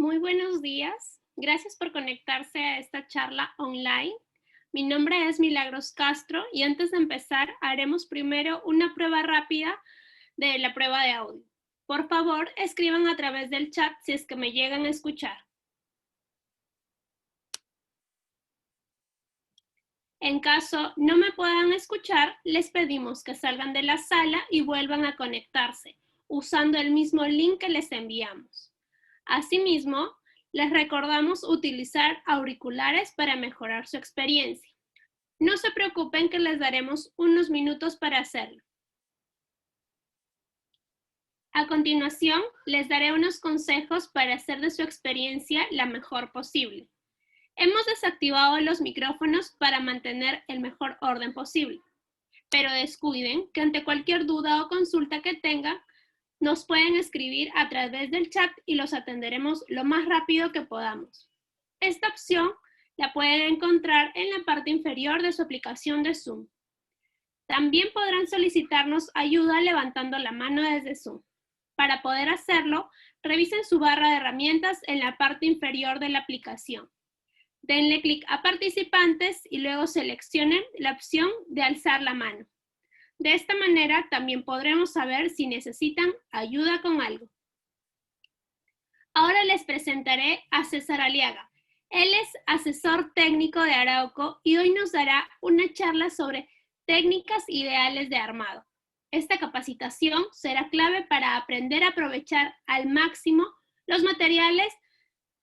Muy buenos días. Gracias por conectarse a esta charla online. Mi nombre es Milagros Castro y antes de empezar haremos primero una prueba rápida de la prueba de audio. Por favor, escriban a través del chat si es que me llegan a escuchar. En caso no me puedan escuchar, les pedimos que salgan de la sala y vuelvan a conectarse usando el mismo link que les enviamos. Asimismo, les recordamos utilizar auriculares para mejorar su experiencia. No se preocupen que les daremos unos minutos para hacerlo. A continuación, les daré unos consejos para hacer de su experiencia la mejor posible. Hemos desactivado los micrófonos para mantener el mejor orden posible, pero descuiden que ante cualquier duda o consulta que tengan, nos pueden escribir a través del chat y los atenderemos lo más rápido que podamos. Esta opción la pueden encontrar en la parte inferior de su aplicación de Zoom. También podrán solicitarnos ayuda levantando la mano desde Zoom. Para poder hacerlo, revisen su barra de herramientas en la parte inferior de la aplicación. Denle clic a participantes y luego seleccionen la opción de alzar la mano. De esta manera también podremos saber si necesitan ayuda con algo. Ahora les presentaré a César Aliaga. Él es asesor técnico de Arauco y hoy nos dará una charla sobre técnicas ideales de armado. Esta capacitación será clave para aprender a aprovechar al máximo los materiales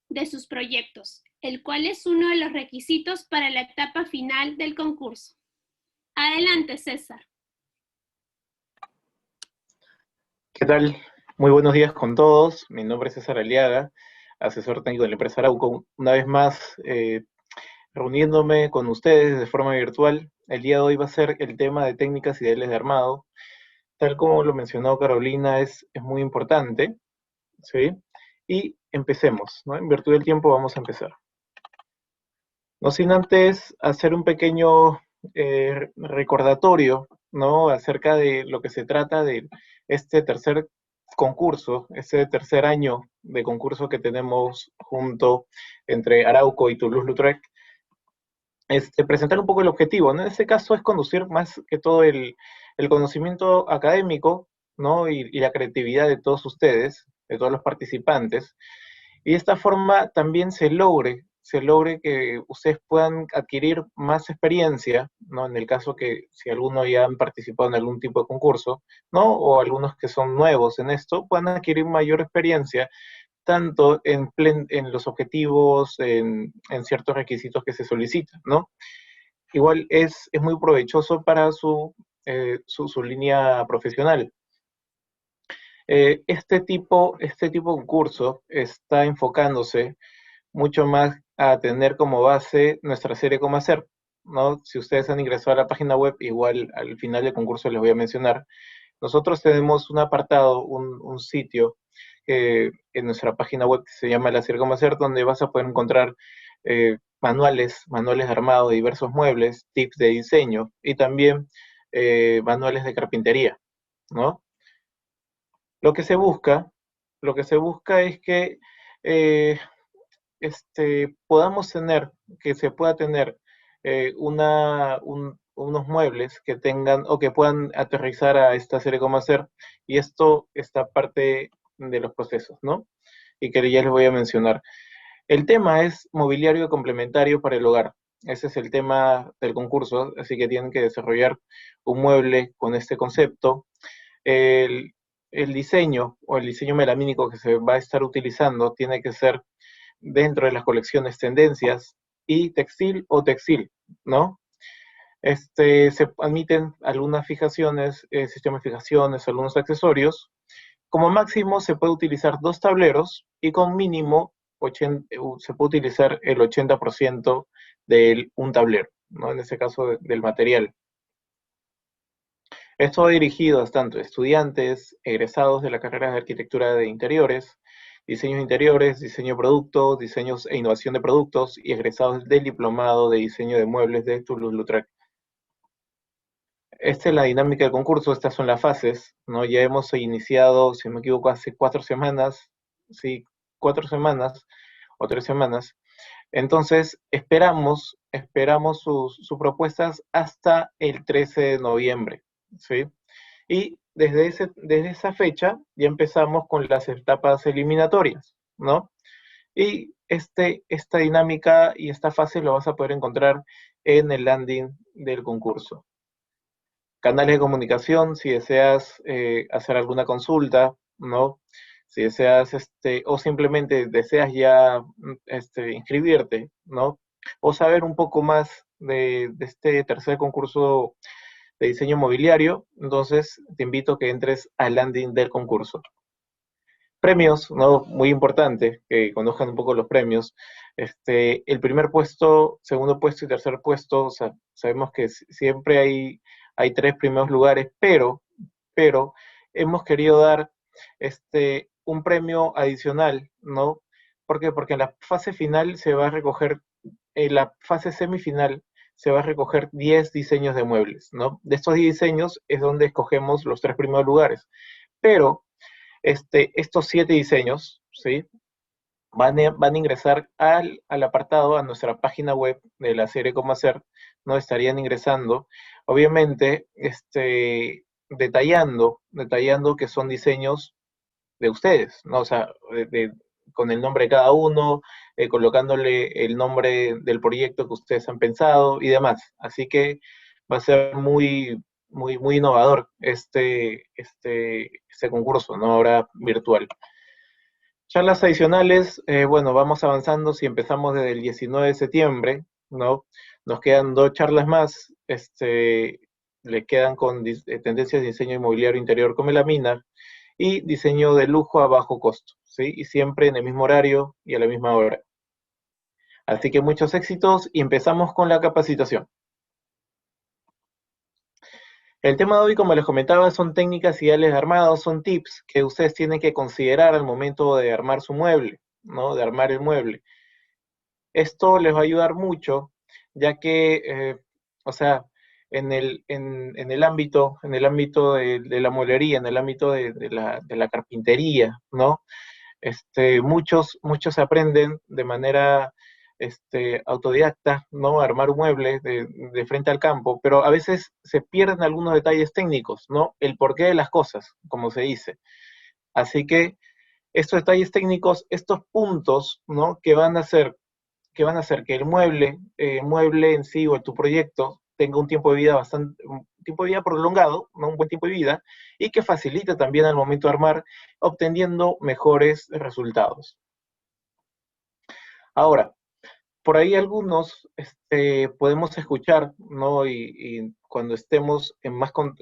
de sus proyectos, el cual es uno de los requisitos para la etapa final del concurso. Adelante, César. ¿Qué tal? Muy buenos días con todos. Mi nombre es César Aliaga, asesor técnico de la empresa Arauco. Una vez más, reuniéndome con ustedes de forma virtual. El día de hoy va a ser el tema de técnicas ideales de armado. Tal como lo mencionó Carolina, es muy importante, ¿sí? Y empecemos, ¿no? En virtud del tiempo vamos a empezar. No sin antes hacer un pequeño recordatorio, ¿no? Acerca de lo que se trata de este tercer concurso, este tercer año de concurso que tenemos junto entre Arauco y Toulouse-Lautrec. Presentar un poco el objetivo, ¿no? En este caso es conducir más que todo el conocimiento académico, ¿no? Y la creatividad de todos ustedes, de todos los participantes, y de esta forma también se logre que ustedes puedan adquirir más experiencia, ¿no? En el caso que si algunos ya han participado en algún tipo de concurso, ¿no? O algunos que son nuevos en esto, puedan adquirir mayor experiencia, tanto en los objetivos, en ciertos requisitos que se solicitan, ¿no? Igual es muy provechoso para su línea profesional. Este tipo de concurso está enfocándose mucho más a tener como base nuestra serie Cómo Hacer, ¿no? Si ustedes han ingresado a la página web, igual al final del concurso les voy a mencionar. Nosotros tenemos un apartado, un sitio en nuestra página web que se llama La Serie Cómo Hacer, donde vas a poder encontrar manuales de armado de diversos muebles, tips de diseño y también manuales de carpintería, ¿no? Lo que se busca es que eh, podamos tener, que se pueda tener unos muebles que tengan o que puedan aterrizar a esta serie Cómo Hacer, y esto está parte de los procesos, ¿no? Y que ya les voy a mencionar. El tema es mobiliario complementario para el hogar. Ese es el tema del concurso, así que tienen que desarrollar un mueble con este concepto. El, el diseño o el diseño melamínico que se va a estar utilizando tiene que ser dentro de las colecciones tendencias y textil o textil, ¿no? Se admiten algunas fijaciones, sistemas de fijaciones, algunos accesorios. Como máximo se puede utilizar 2 tableros y con mínimo se puede utilizar el 80% de un tablero, ¿no? En este caso del material. Esto va dirigido a tanto estudiantes, egresados de la carrera de arquitectura de interiores, diseños interiores, diseño de productos, diseños e innovación de productos y egresados del diplomado de diseño de muebles de Toulouse-Lautrec. Esta es la dinámica del concurso, estas son las fases, ¿no? Ya hemos iniciado, si no me equivoco, hace 4 semanas, sí, 4 semanas o 3 semanas. Entonces, esperamos sus propuestas hasta el 13 de noviembre, ¿sí? Y desde esa fecha ya empezamos con las etapas eliminatorias, ¿no? Y esta dinámica y esta fase lo vas a poder encontrar en el landing del concurso. Canales de comunicación, si deseas hacer alguna consulta, ¿no? Si deseas, o simplemente deseas ya inscribirte, ¿no? O saber un poco más de este tercer concurso de diseño mobiliario, entonces te invito a que entres al landing del concurso. Premios, ¿no? Muy importante que conozcan un poco los premios. El primer puesto, segundo puesto y tercer puesto, o sea, sabemos que siempre hay 3 primeros lugares, pero hemos querido dar un premio adicional, ¿no? ¿Por qué? Porque en la fase final se va a recoger, en la fase semifinal se va a recoger 10 diseños de muebles, ¿no? De estos 10 diseños es donde escogemos los 3 primeros lugares. Pero estos 7 diseños, ¿sí? Van a ingresar al apartado, a nuestra página web de la serie Cómo Hacer, ¿no? Estarían ingresando, obviamente, detallando que son diseños de ustedes, ¿no? O sea, con el nombre de cada uno, colocándole el nombre del proyecto que ustedes han pensado y demás. Así que va a ser muy innovador este concurso, ¿no? Ahora virtual. Charlas adicionales, bueno, vamos avanzando. Si empezamos desde el 19 de septiembre, ¿no? Nos quedan 2 charlas más, le quedan con tendencias de diseño inmobiliario interior con melamina y diseño de lujo a bajo costo, ¿sí? Y siempre en el mismo horario y a la misma hora. Así que muchos éxitos y empezamos con la capacitación. El tema de hoy, como les comentaba, son técnicas ideales de armado, son tips que ustedes tienen que considerar al momento de armar su mueble, ¿no? De armar el mueble. Esto les va a ayudar mucho, ya que, o sea, en el ámbito de la mueblería, en el ámbito de la carpintería, ¿no? Muchos aprenden de manera autodidacta, ¿no? Armar un mueble de frente al campo, pero a veces se pierden algunos detalles técnicos, ¿no? El porqué de las cosas, como se dice. Así que estos detalles técnicos, estos puntos, ¿no? Que van a hacer que el mueble en sí o tu proyecto tenga un tiempo de vida un tiempo de vida prolongado, ¿no? Un buen tiempo de vida, y que facilite también al momento de armar, obteniendo mejores resultados. Ahora, por ahí algunos podemos escuchar, ¿no? Y cuando estemos con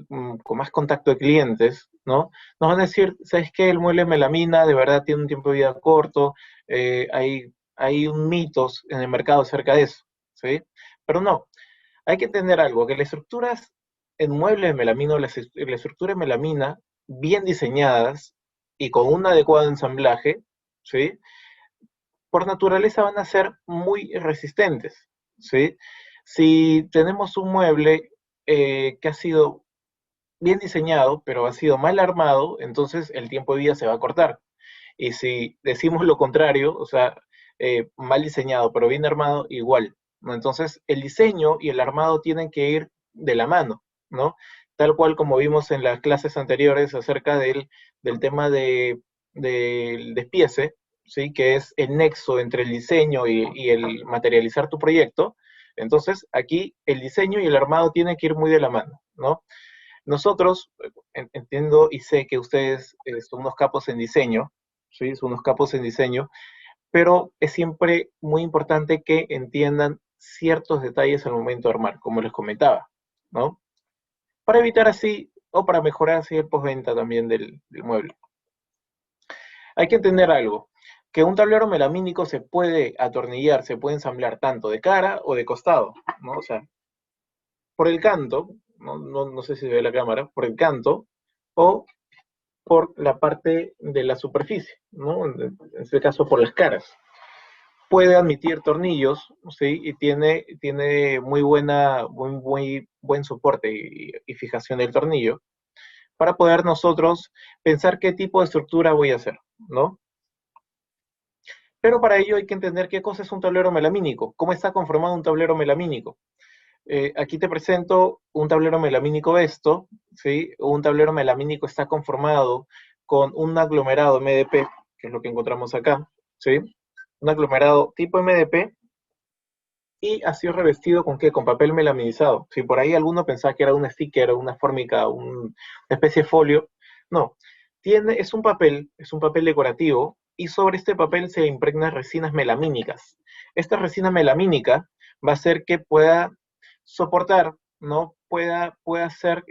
más contacto de clientes, ¿no? Nos van a decir, ¿sabes qué? El mueble melamina de verdad tiene un tiempo de vida corto, hay un mitos en el mercado acerca de eso, ¿sí? Pero no, hay que entender algo, que las estructuras en muebles de melamina, las estructuras de melamina bien diseñadas y con un adecuado ensamblaje, ¿sí? Por naturaleza van a ser muy resistentes, ¿sí? Si tenemos un mueble que ha sido bien diseñado, pero ha sido mal armado, entonces el tiempo de vida se va a cortar. Y si decimos lo contrario, o sea, mal diseñado, pero bien armado, igual, ¿no? Entonces, el diseño y el armado tienen que ir de la mano, ¿no? Tal cual como vimos en las clases anteriores acerca del tema del despiece, ¿sí? Que es el nexo entre el diseño y el materializar tu proyecto. Entonces, aquí el diseño y el armado tienen que ir muy de la mano, ¿no? Nosotros, entiendo y sé que ustedes son unos capos en diseño, ¿sí? Son unos capos en diseño, pero es siempre muy importante que entiendan ciertos detalles al momento de armar, como les comentaba, ¿no? Para evitar así, o para mejorar así el postventa también del mueble. Hay que entender algo, que un tablero melamínico se puede atornillar, se puede ensamblar tanto de cara o de costado, ¿no? O sea, por el canto, no sé si se ve la cámara, por el canto, o por la parte de la superficie, ¿no? En este caso por las caras. Puede admitir tornillos, ¿sí? Y tiene muy buen soporte y fijación del tornillo para poder nosotros pensar qué tipo de estructura voy a hacer, ¿no? Pero para ello hay que entender qué cosa es un tablero melamínico, cómo está conformado un tablero melamínico. Aquí te presento un tablero melamínico Besto, ¿sí? Un tablero melamínico está conformado con un aglomerado MDP, que es lo que encontramos acá, ¿sí? Un aglomerado tipo MDP y ha sido revestido con ¿qué? Con papel melaminizado. Si por ahí alguno pensaba que era un sticker o una fórmica, una especie de folio, no. Es un papel decorativo y sobre este papel se impregnan resinas melamínicas. Esta resina melamínica va a hacer que pueda soportar, ¿no? Pueda ser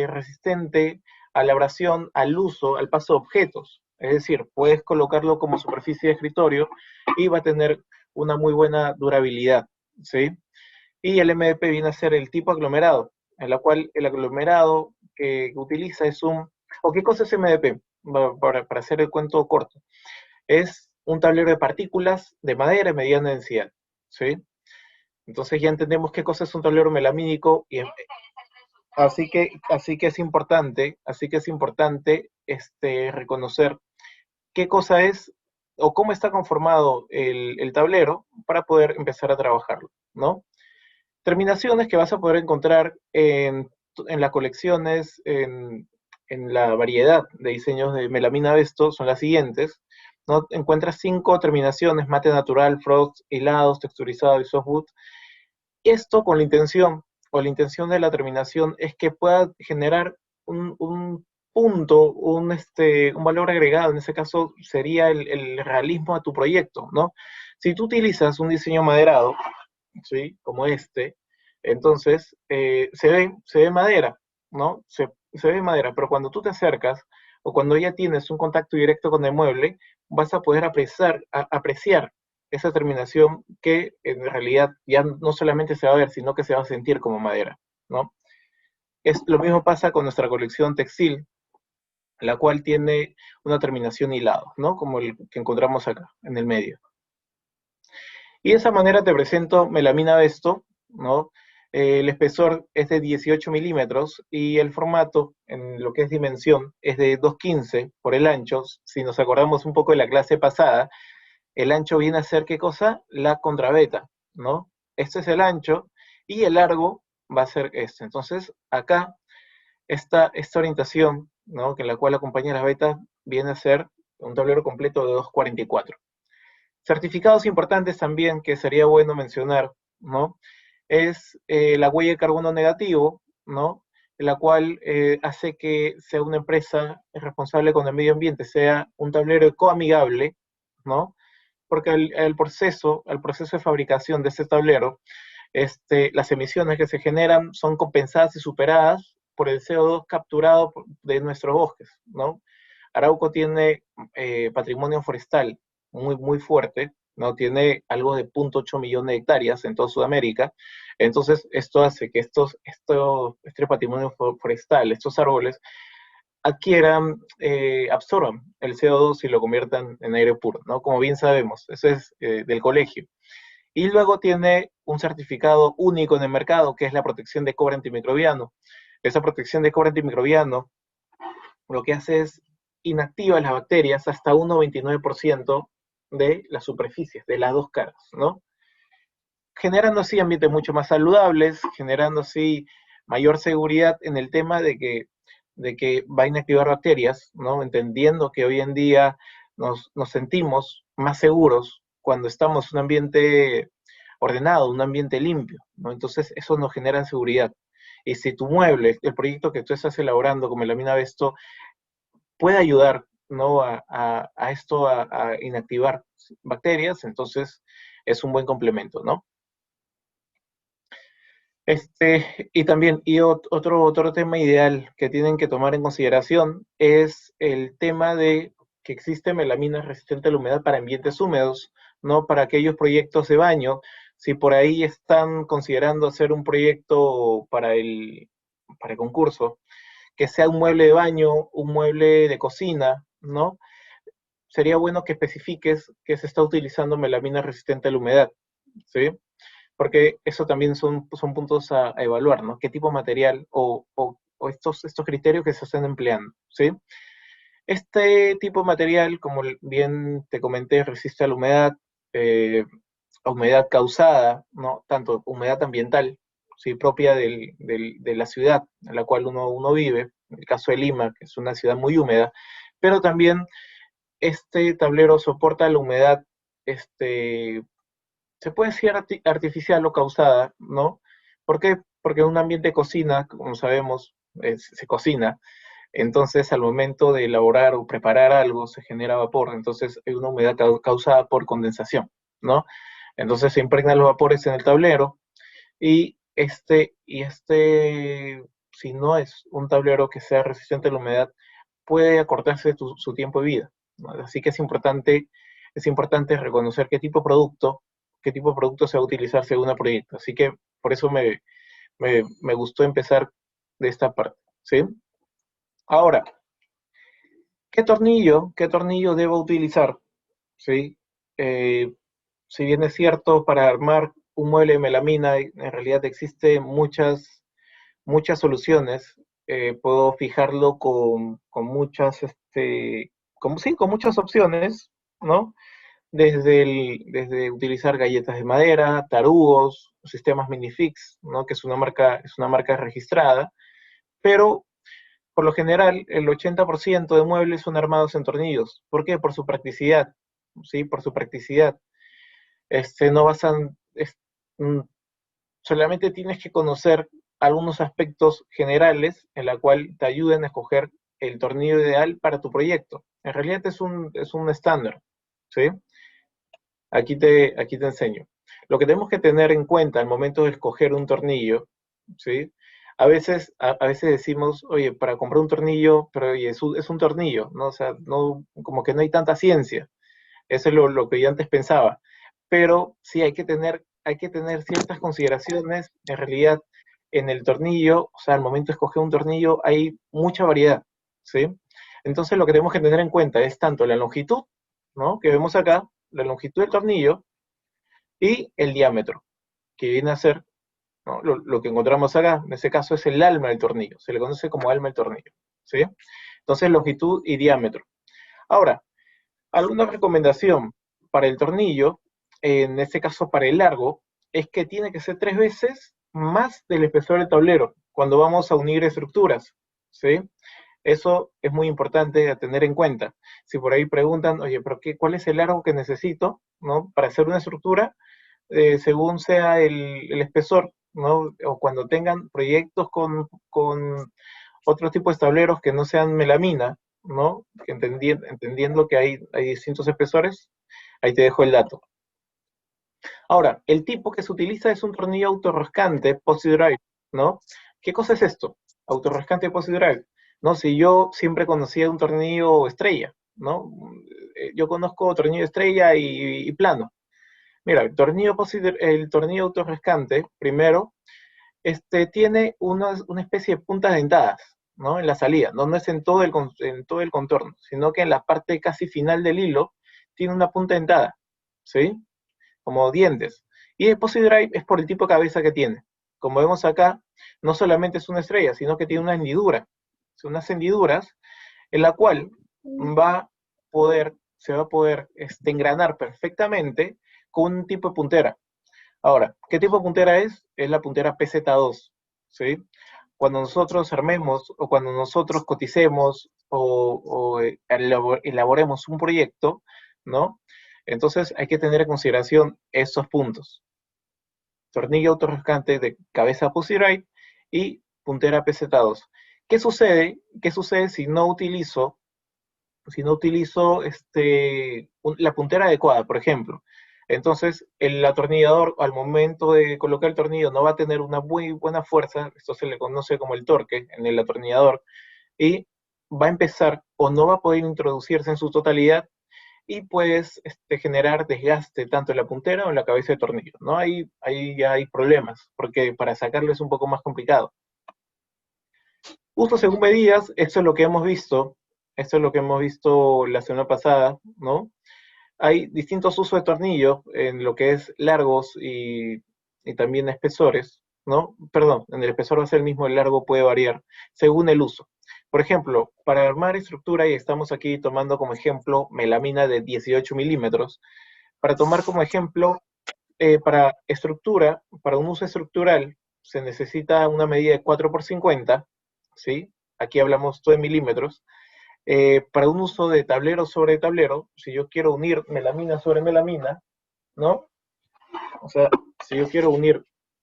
resistente a la abrasión, al uso, al paso de objetos. Es decir, puedes colocarlo como superficie de escritorio y va a tener una muy buena durabilidad, ¿sí? Y el MDP viene a ser el tipo aglomerado, en la cual el aglomerado que utiliza es un... ¿O qué cosa es MDP? Para hacer el cuento corto. Es un tablero de partículas de madera de mediana densidad, ¿sí? Entonces ya entendemos qué cosa es un tablero melamínico y así que es importante reconocer qué cosa es o cómo está conformado el tablero para poder empezar a trabajarlo, ¿no? Terminaciones que vas a poder encontrar en las colecciones, en la variedad de diseños de melamina Besto son las siguientes, ¿no? Encuentras 5 terminaciones: mate natural, frost, hilados, texturizado y softwood. Esto con la intención de la terminación es que pueda generar un punto, un valor agregado, en ese caso sería el realismo a tu proyecto, ¿no? Si tú utilizas un diseño maderado, ¿sí? Como entonces se ve madera, ¿no? Se ve madera, pero cuando tú te acercas o cuando ya tienes un contacto directo con el mueble, vas a poder apreciar esa terminación que en realidad ya no solamente se va a ver, sino que se va a sentir como madera, ¿no? Lo mismo pasa con nuestra colección textil, la cual tiene una terminación hilado, ¿no? Como el que encontramos acá, en el medio. Y de esa manera te presento melamina Besto, ¿no? El espesor es de 18 milímetros y el formato, en lo que es dimensión, es de 2,15 por el ancho. Si nos acordamos un poco de la clase pasada, el ancho viene a ser, ¿qué cosa? La contrabeta, ¿no? Este es el ancho y el largo va a ser este. Entonces, acá, esta orientación, ¿no? Que en la cual acompaña las vetas, viene a ser un tablero completo de 2,44. Certificados importantes también que sería bueno mencionar, ¿no? Es la huella de carbono negativo, ¿no? La cual hace que sea una empresa responsable con el medio ambiente, sea un tablero ecoamigable, ¿no? Porque al proceso de fabricación de este tablero, las emisiones que se generan son compensadas y superadas por el CO2 capturado de nuestros bosques, ¿no? Arauco tiene patrimonio forestal muy, muy fuerte, ¿no? Tiene algo de 0,8 millones de hectáreas en toda Sudamérica. Entonces, esto hace que este patrimonio forestal, estos árboles, absorban el CO2 y lo conviertan en aire puro, ¿no? Como bien sabemos, eso es del colegio. Y luego tiene un certificado único en el mercado, que es la protección de cobre antimicrobiano. Esa protección de cobre antimicrobiano lo que hace es inactiva las bacterias hasta un 99% de las superficies, de las dos caras, ¿no? Generando así ambientes mucho más saludables, generando así mayor seguridad en el tema de que va a inactivar bacterias, ¿no? Entendiendo que hoy en día nos sentimos más seguros cuando estamos en un ambiente ordenado, un ambiente limpio, ¿no? Entonces eso nos genera seguridad. Y si tu mueble, el proyecto que tú estás elaborando como Melamina Besto, puede ayudar, ¿no? a esto, a inactivar bacterias, entonces es un buen complemento, ¿no? Y también, otro tema ideal que tienen que tomar en consideración es el tema de que existe melamina resistente a la humedad para ambientes húmedos, ¿no? Para aquellos proyectos de baño. Si por ahí están considerando hacer un proyecto para el concurso, que sea un mueble de baño, un mueble de cocina, ¿no? Sería bueno que especifiques que se está utilizando melamina resistente a la humedad, ¿sí? Porque eso también son puntos a evaluar, ¿no? ¿Qué tipo de material o estos criterios que se están empleando, ¿sí? Este tipo de material, como bien te comenté, resiste a humedad causada, ¿no? Tanto humedad ambiental, ¿sí? Propia de la ciudad en la cual uno vive, en el caso de Lima, que es una ciudad muy húmeda, pero también este tablero soporta la humedad, se puede decir artificial o causada, ¿no? ¿Por qué? Porque en un ambiente de cocina, como sabemos, se cocina, entonces al momento de elaborar o preparar algo se genera vapor, entonces hay una humedad causada por condensación, ¿no? Entonces se impregnan los vapores en el tablero y si no es un tablero que sea resistente a la humedad, puede acortarse su tiempo de vida, ¿no? Así que es importante reconocer qué tipo de producto se va a utilizar según el proyecto. Así que por eso me gustó empezar de esta parte, ¿sí? Ahora, qué tornillo debo utilizar? ¿Sí? Eh, si bien es cierto, para armar un mueble de melamina, en realidad existen muchas soluciones. Puedo fijarlo con muchas, sí, con muchas opciones, ¿no? Desde utilizar galletas de madera, tarugos, sistemas Minifix, ¿no? Que es una marca registrada, pero por lo general el 80% de muebles son armados en tornillos. ¿Por qué? Por su practicidad, ¿sí? Por su practicidad. No vas a, es- mm, Solamente tienes que conocer algunos aspectos generales en la cual te ayuden a escoger el tornillo ideal para tu proyecto. En realidad es un estándar, ¿sí? Aquí te enseño. Lo que tenemos que tener en cuenta al momento de escoger un tornillo, ¿sí? A veces decimos, oye, para comprar un tornillo, pero oye, es un tornillo, ¿no? O sea, no, como que no hay tanta ciencia. Eso es lo que yo antes pensaba. Pero sí hay que tener ciertas consideraciones. En realidad, en el tornillo, o sea, al momento de escoger un tornillo, hay mucha variedad, ¿sí? Entonces, lo que tenemos que tener en cuenta es tanto la longitud, ¿no? Que vemos acá, la longitud del tornillo y el diámetro, que viene a ser, ¿no? Lo que encontramos acá. En ese caso es el alma del tornillo. Se le conoce como alma del tornillo, ¿sí? Entonces, longitud y diámetro. Ahora, alguna recomendación para el tornillo, en este caso para el largo, es que tiene que ser 3 veces más del espesor del tablero cuando vamos a unir estructuras, ¿sí? Eso es muy importante a tener en cuenta. Si por ahí preguntan, oye, pero ¿cuál es el largo que necesito, ¿no? Para hacer una estructura? Según sea el espesor, ¿no? O cuando tengan proyectos con otros tipos de tableros que no sean melamina, ¿no? Entendiendo que hay distintos espesores, ahí te dejo el dato. Ahora, el tipo que se utiliza es un tornillo autorroscante Posi Drive, ¿no? ¿Qué cosa es esto? Autorroscante Posi Drive, ¿no? Si yo siempre conocía un tornillo estrella, ¿no? Yo conozco tornillo estrella y plano. Mira, el tornillo autorroscante, primero, tiene una especie de puntas dentadas, ¿no? En la salida, ¿no? No es en todo el contorno, sino que en la parte casi final del hilo tiene una punta dentada, ¿sí? Como dientes. Y el Posi Drive es por el tipo de cabeza que tiene. Como vemos acá, no solamente es una estrella, sino que tiene una hendidura. Son unas hendiduras en la cual se va a poder engranar perfectamente con un tipo de puntera. Ahora, ¿qué tipo de puntera es? Es la puntera PZ2, ¿sí? Cuando nosotros armemos o cuando nosotros coticemos o elaboremos un proyecto, ¿no? Entonces hay que tener en consideración esos puntos. Tornillo autorroscante de cabeza Pussy Drive y puntera PZ2. ¿Qué sucede? ¿Qué sucede si no utilizo la puntera adecuada, por ejemplo? Entonces, el atornillador al momento de colocar el tornillo no va a tener una muy buena fuerza, esto se le conoce como el torque en el atornillador, y va a empezar o no va a poder introducirse en su totalidad y puedes generar desgaste tanto en la puntera o en la cabeza de tornillo, ¿no? Ahí ya hay problemas, porque para sacarlo es un poco más complicado. Uso según medidas, esto es lo que hemos visto la semana pasada, ¿no? Hay distintos usos de tornillo en lo que es largos y también espesores, ¿no? Perdón, en el espesor va a ser el mismo, el largo puede variar según el uso. Por ejemplo, para armar estructura, y estamos aquí tomando como ejemplo melamina de 18 milímetros, para tomar como ejemplo, para estructura, para un uso estructural, se necesita una medida de 4 por 50, ¿sí? Aquí hablamos todo en milímetros. Para un uso de tablero sobre tablero, si yo quiero unir melamina sobre melamina, ¿no? O sea, si yo quiero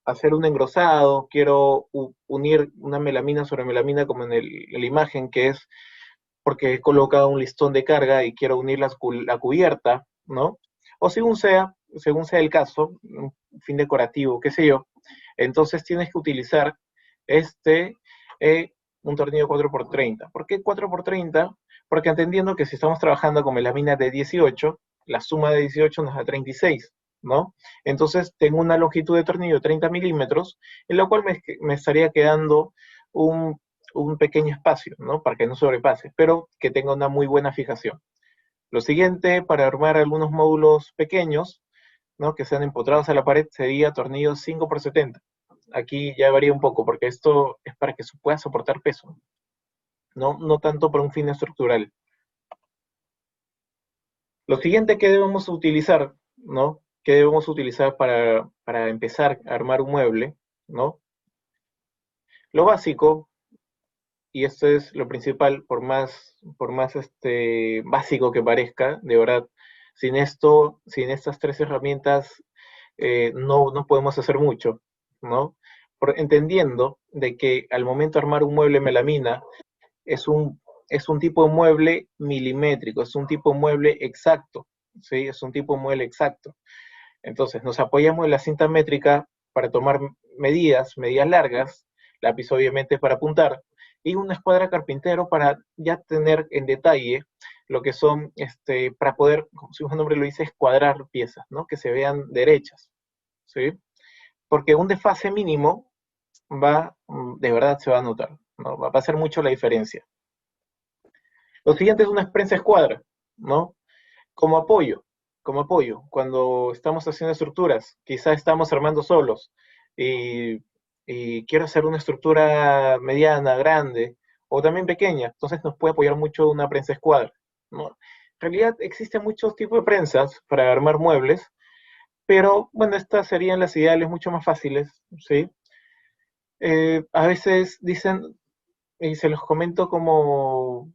hacer un engrosado, quiero unir una melamina sobre melamina como en la imagen, que es porque he colocado un listón de carga y quiero unir la cubierta, ¿no? O según sea el caso, un fin decorativo, qué sé yo, entonces tienes que utilizar este, eh, un tornillo 4x30. ¿Por qué 4x30? Porque entendiendo que si estamos trabajando con melamina de 18, la suma de 18 nos da 36, ¿no? Entonces tengo una longitud de tornillo de 30 milímetros, en lo cual me estaría quedando un, un pequeño espacio, ¿no? Para que no sobrepase, pero que tenga una muy buena fijación. Lo siguiente, para armar algunos módulos pequeños, ¿no? Que sean empotrados a la pared, sería tornillo 5x70. Aquí ya varía un poco, porque esto es para que pueda soportar peso, no tanto para un fin estructural. Lo siguiente que debemos utilizar, ¿no? ¿Qué debemos utilizar para empezar a armar un mueble, ¿no? Lo básico, y esto es lo principal, por más básico que parezca, de verdad, sin estas tres herramientas, no podemos hacer mucho, ¿no? Entendiendo de que al momento de armar un mueble melamina, es un, es un tipo de mueble milimétrico, es un tipo de mueble exacto, ¿sí? Es un tipo de mueble exacto. Entonces, nos apoyamos en la cinta métrica para tomar medidas largas, lápiz obviamente para apuntar, y una escuadra carpintero para ya tener en detalle lo que son, para poder, como su nombre lo dice, escuadrar piezas, ¿no? Que se vean derechas, ¿sí? Porque un desfase mínimo de verdad se va a notar, ¿no? Va a hacer mucho la diferencia. Lo siguiente es una prensa escuadra, ¿no? Como apoyo, como apoyo. Cuando estamos haciendo estructuras, quizá estamos armando solos y, y quiero hacer una estructura mediana, grande o también pequeña, entonces nos puede apoyar mucho una prensa escuadra, ¿no? En realidad existen muchos tipos de prensas para armar muebles, pero bueno, estas serían las ideales mucho más fáciles, ¿sí? A veces dicen, y se los comento como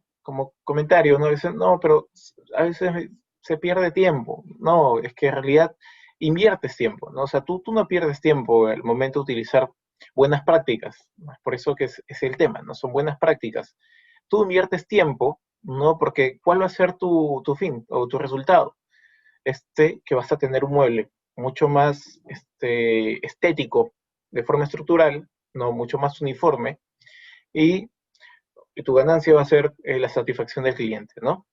comentario, ¿no? Dicen, no, pero a veces se pierde tiempo. No, es que en realidad inviertes tiempo, ¿no? O sea, tú no pierdes tiempo al momento de utilizar buenas prácticas, ¿no? Por eso que es el tema, ¿no? Son buenas prácticas. Tú inviertes tiempo, ¿no? Porque ¿cuál va a ser tu fin o tu resultado? Que vas a tener un mueble mucho más estético de forma estructural, ¿no? Mucho más uniforme, y tu ganancia va a ser la satisfacción del cliente, ¿no?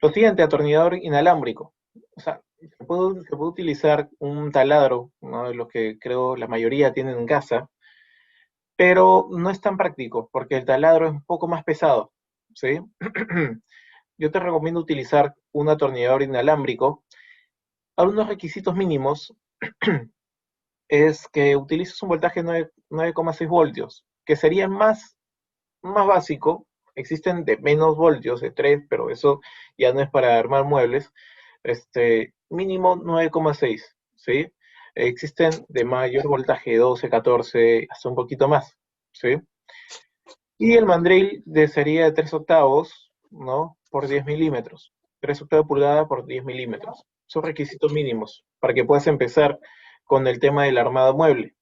Lo siguiente, atornillador inalámbrico. O sea, se puede utilizar un taladro, ¿no? De los que creo la mayoría tienen en casa, pero no es tan práctico porque el taladro es un poco más pesado, ¿sí? Yo te recomiendo utilizar un atornillador inalámbrico. Algunos requisitos mínimos es que utilices un voltaje 9,6 voltios, que sería más básico. Existen de menos voltios, de 3, pero eso ya no es para armar muebles. Mínimo 9,6, ¿sí? Existen de mayor voltaje, 12, 14, hasta un poquito más, ¿sí? Y el mandril sería de 3 octavos, ¿no? Por 10 milímetros. 3 octavos de pulgada por 10 milímetros. Son requisitos mínimos para que puedas empezar con el tema del armado mueble.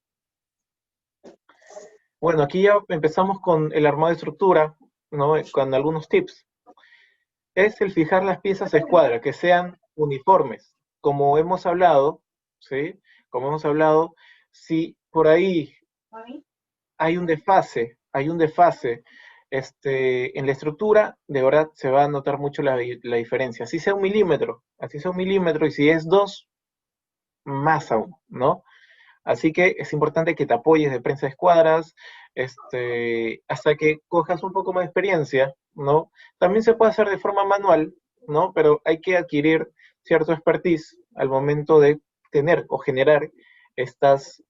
Bueno, aquí ya empezamos con el armado de estructura, ¿no? Con algunos tips. Es el fijar las piezas a escuadra, que sean uniformes. Como hemos hablado, ¿sí? Como hemos hablado, si por ahí hay un desfase en la estructura, de verdad se va a notar mucho la diferencia. Así sea un milímetro, y si es 2, más aún, ¿no? Así que es importante que te apoyes de prensa de escuadras, hasta que cojas un poco más de experiencia, ¿no? También se puede hacer de forma manual, ¿no? Pero hay que adquirir cierto expertise al momento de tener o generar estas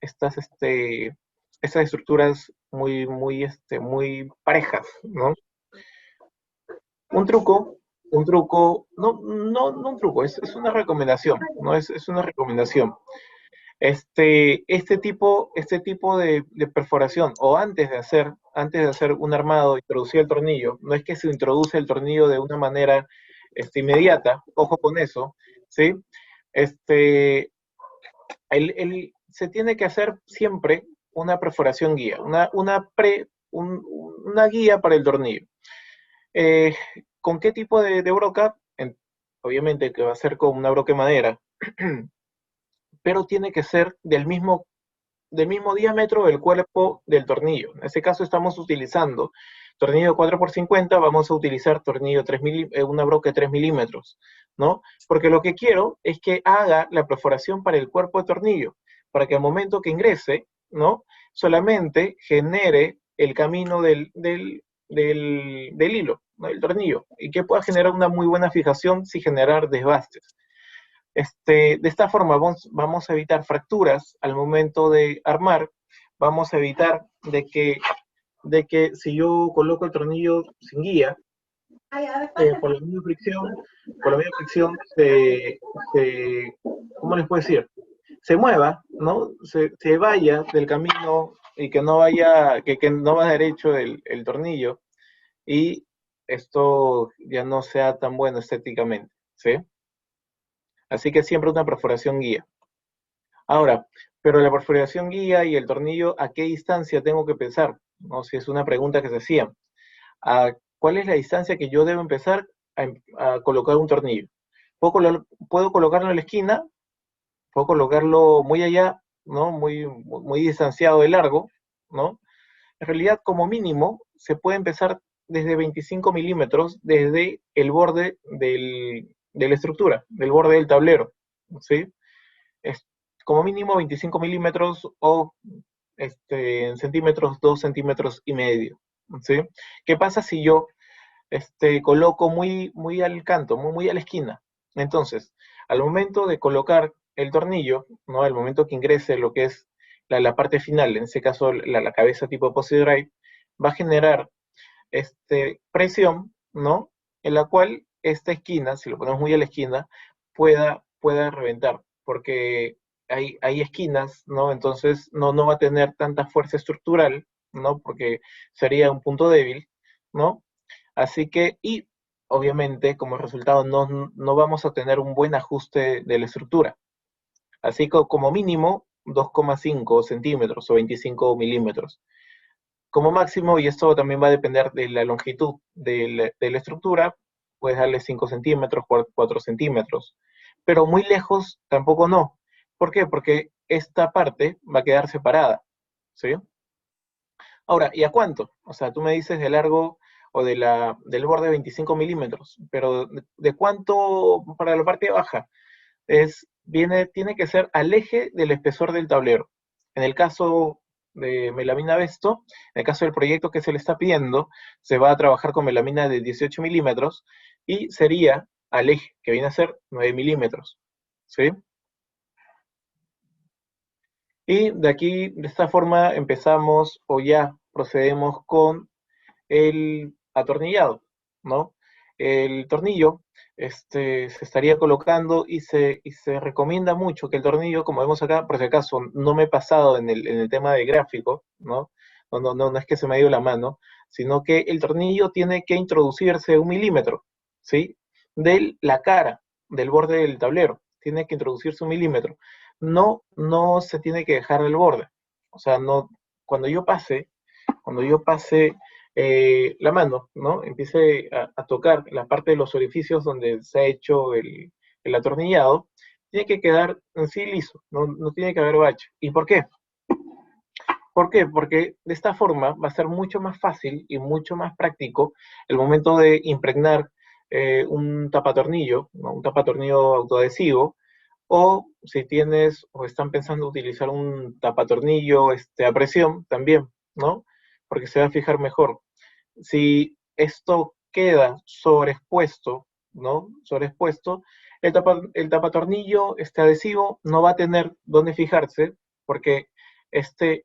estructuras muy parejas, ¿no? Un truco, no un truco, es una recomendación, ¿no? Es una recomendación. Este tipo de perforación, o antes de hacer un armado, introducir el tornillo, no es que se introduce el tornillo de una manera inmediata, ojo con eso, ¿sí? Este, se tiene que hacer siempre una perforación guía, una guía para el tornillo. Eh, ¿Con qué tipo de broca? Obviamente que va a ser con una broca de madera, pero tiene que ser del mismo diámetro del cuerpo del tornillo. En este caso estamos utilizando tornillo 4x50, vamos a utilizar tornillo una broca de 3 milímetros, ¿no? Porque lo que quiero es que haga la perforación para el cuerpo de tornillo, para que al momento que ingrese, ¿no? Solamente genere el camino del hilo, ¿no? El tornillo, y que pueda generar una muy buena fijación sin generar desbastes. De esta forma vamos a evitar fracturas al momento de armar, vamos a evitar de que si yo coloco el tornillo sin guía, por la misma fricción ¿cómo les puedo decir? Se mueva, ¿no? Se vaya del camino y que no vaya, que no va derecho el tornillo y esto ya no sea tan bueno estéticamente, ¿sí? Así que siempre una perforación guía. Ahora, pero la perforación guía y el tornillo, ¿a qué distancia tengo que pensar? No sé si es una pregunta que se hacía. ¿Cuál es la distancia que yo debo empezar a colocar un tornillo? ¿Puedo colocarlo en la esquina? ¿Puedo colocarlo muy allá, ¿no? Muy distanciado de largo, ¿no? En realidad, como mínimo, se puede empezar desde 25 milímetros, desde el borde de la estructura, del borde del tablero, ¿sí? Es, como mínimo 25 milímetros o en centímetros, 2,5 centímetros, ¿sí? ¿Qué pasa si yo coloco muy al canto, muy a la esquina? Entonces, al momento de colocar el tornillo, ¿no? Al momento que ingrese lo que es la parte final, en este caso la cabeza tipo posi drive, va a generar presión, ¿no? En la cual esta esquina, si lo ponemos muy a la esquina, pueda reventar, porque hay esquinas, ¿no? Entonces no va a tener tanta fuerza estructural, ¿no? Porque sería un punto débil, ¿no? Así que, y obviamente como resultado no vamos a tener un buen ajuste de la estructura. Así que como mínimo 2,5 centímetros o 25 milímetros. Como máximo, y esto también va a depender de la longitud de la estructura, puedes darle 5 centímetros, 4 centímetros. Pero muy lejos tampoco no. ¿Por qué? Porque esta parte va a quedar separada, ¿sí? Ahora, ¿y a cuánto? O sea, tú me dices de largo o del borde 25 milímetros, pero ¿de cuánto para la parte baja? Tiene que ser al eje del espesor del tablero. En el caso de melamina Besto, en el caso del proyecto que se le está pidiendo, se va a trabajar con melamina de 18 milímetros y sería al eje, que viene a ser 9 milímetros. ¿Sí? Y de aquí, de esta forma, empezamos o ya procedemos con el atornillado, ¿no? El tornillo se estaría colocando y se recomienda mucho que el tornillo, como vemos acá, por si acaso no me he pasado en el tema de gráfico, ¿no? No es que se me ha ido la mano, sino que el tornillo tiene que introducirse 1 milímetro, ¿sí? De la cara, del borde del tablero, tiene que introducirse 1 milímetro. No se tiene que dejar el borde. O sea, no, cuando yo pase la mano, ¿no? Empiece a tocar la parte de los orificios donde se ha hecho el atornillado, tiene que quedar en sí liso, no tiene que haber bache. ¿Y por qué? ¿Por qué? Porque de esta forma va a ser mucho más fácil y mucho más práctico el momento de impregnar un tapatornillo, ¿no? Un tapatornillo autoadhesivo, o si tienes o están pensando utilizar un tapatornillo a presión también, ¿no? Porque se va a fijar mejor. Si esto queda sobreexpuesto, ¿no? Sobreexpuesto, el tapatornillo, este adhesivo, no va a tener dónde fijarse, porque este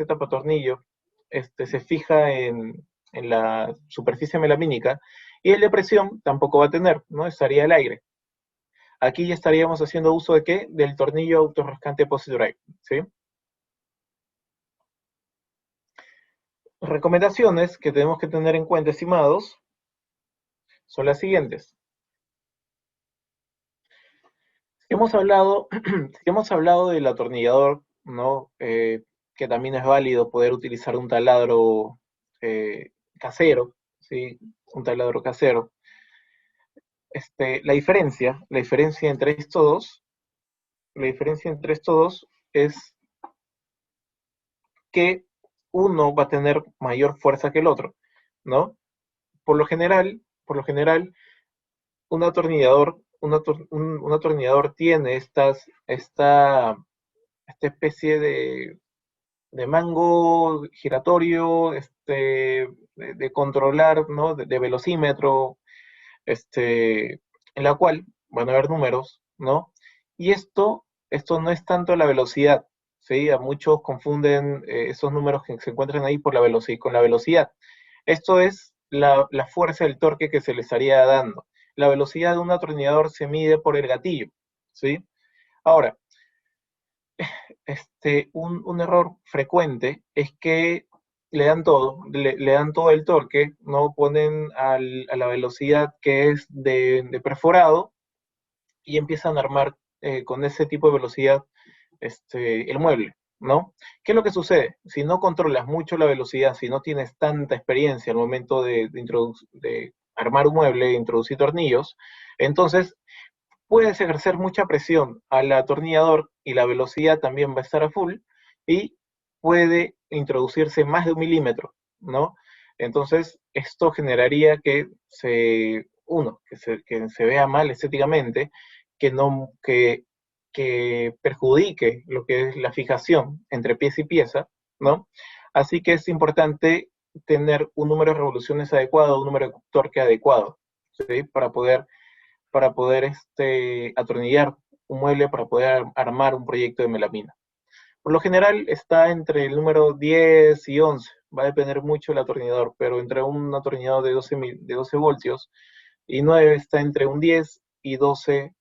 tapatornillo se fija en la superficie melamínica, y el de presión tampoco va a tener, ¿no? Estaría el aire. Aquí ya estaríamos haciendo uso de ¿qué? Del tornillo autorroscante post-drive, ¿sí? Recomendaciones que tenemos que tener en cuenta, estimados, son las siguientes. Hemos hablado, hemos hablado del atornillador, ¿no? Que también es válido poder utilizar un taladro casero, ¿sí? Un taladro casero. La diferencia entre estos dos, la diferencia entre estos dos es que uno va a tener mayor fuerza que el otro, ¿no? Por lo general, un atornillador, un atornillador tiene esta especie de mango giratorio, de controlar, ¿no? De velocímetro, en la cual van a haber números, ¿no? Y esto no es tanto la velocidad, ¿sí? A muchos confunden esos números que se encuentran ahí por la velocidad, con la velocidad. Esto es la fuerza del torque que se le estaría dando. La velocidad de un atornillador se mide por el gatillo, ¿sí? Ahora, un error frecuente es que le dan todo el torque, no ponen a la velocidad que es de perforado y empiezan a armar con ese tipo de velocidad el mueble, ¿no? ¿Qué es lo que sucede? Si no controlas mucho la velocidad, si no tienes tanta experiencia al momento de armar un mueble, de introducir tornillos, entonces puedes ejercer mucha presión al atornillador y la velocidad también va a estar a full y puede introducirse más de 1 milímetro, ¿no? Entonces, esto generaría que se vea mal estéticamente, que perjudique lo que es la fijación entre pieza y pieza, ¿no? Así que es importante tener un número de revoluciones adecuado, un número de torque adecuado, ¿sí? Para poder atornillar un mueble, para poder armar un proyecto de melamina. Por lo general está entre el número 10 y 11, va a depender mucho del atornillador, pero entre un atornillador de 12 voltios y 9 está entre un 10 y 12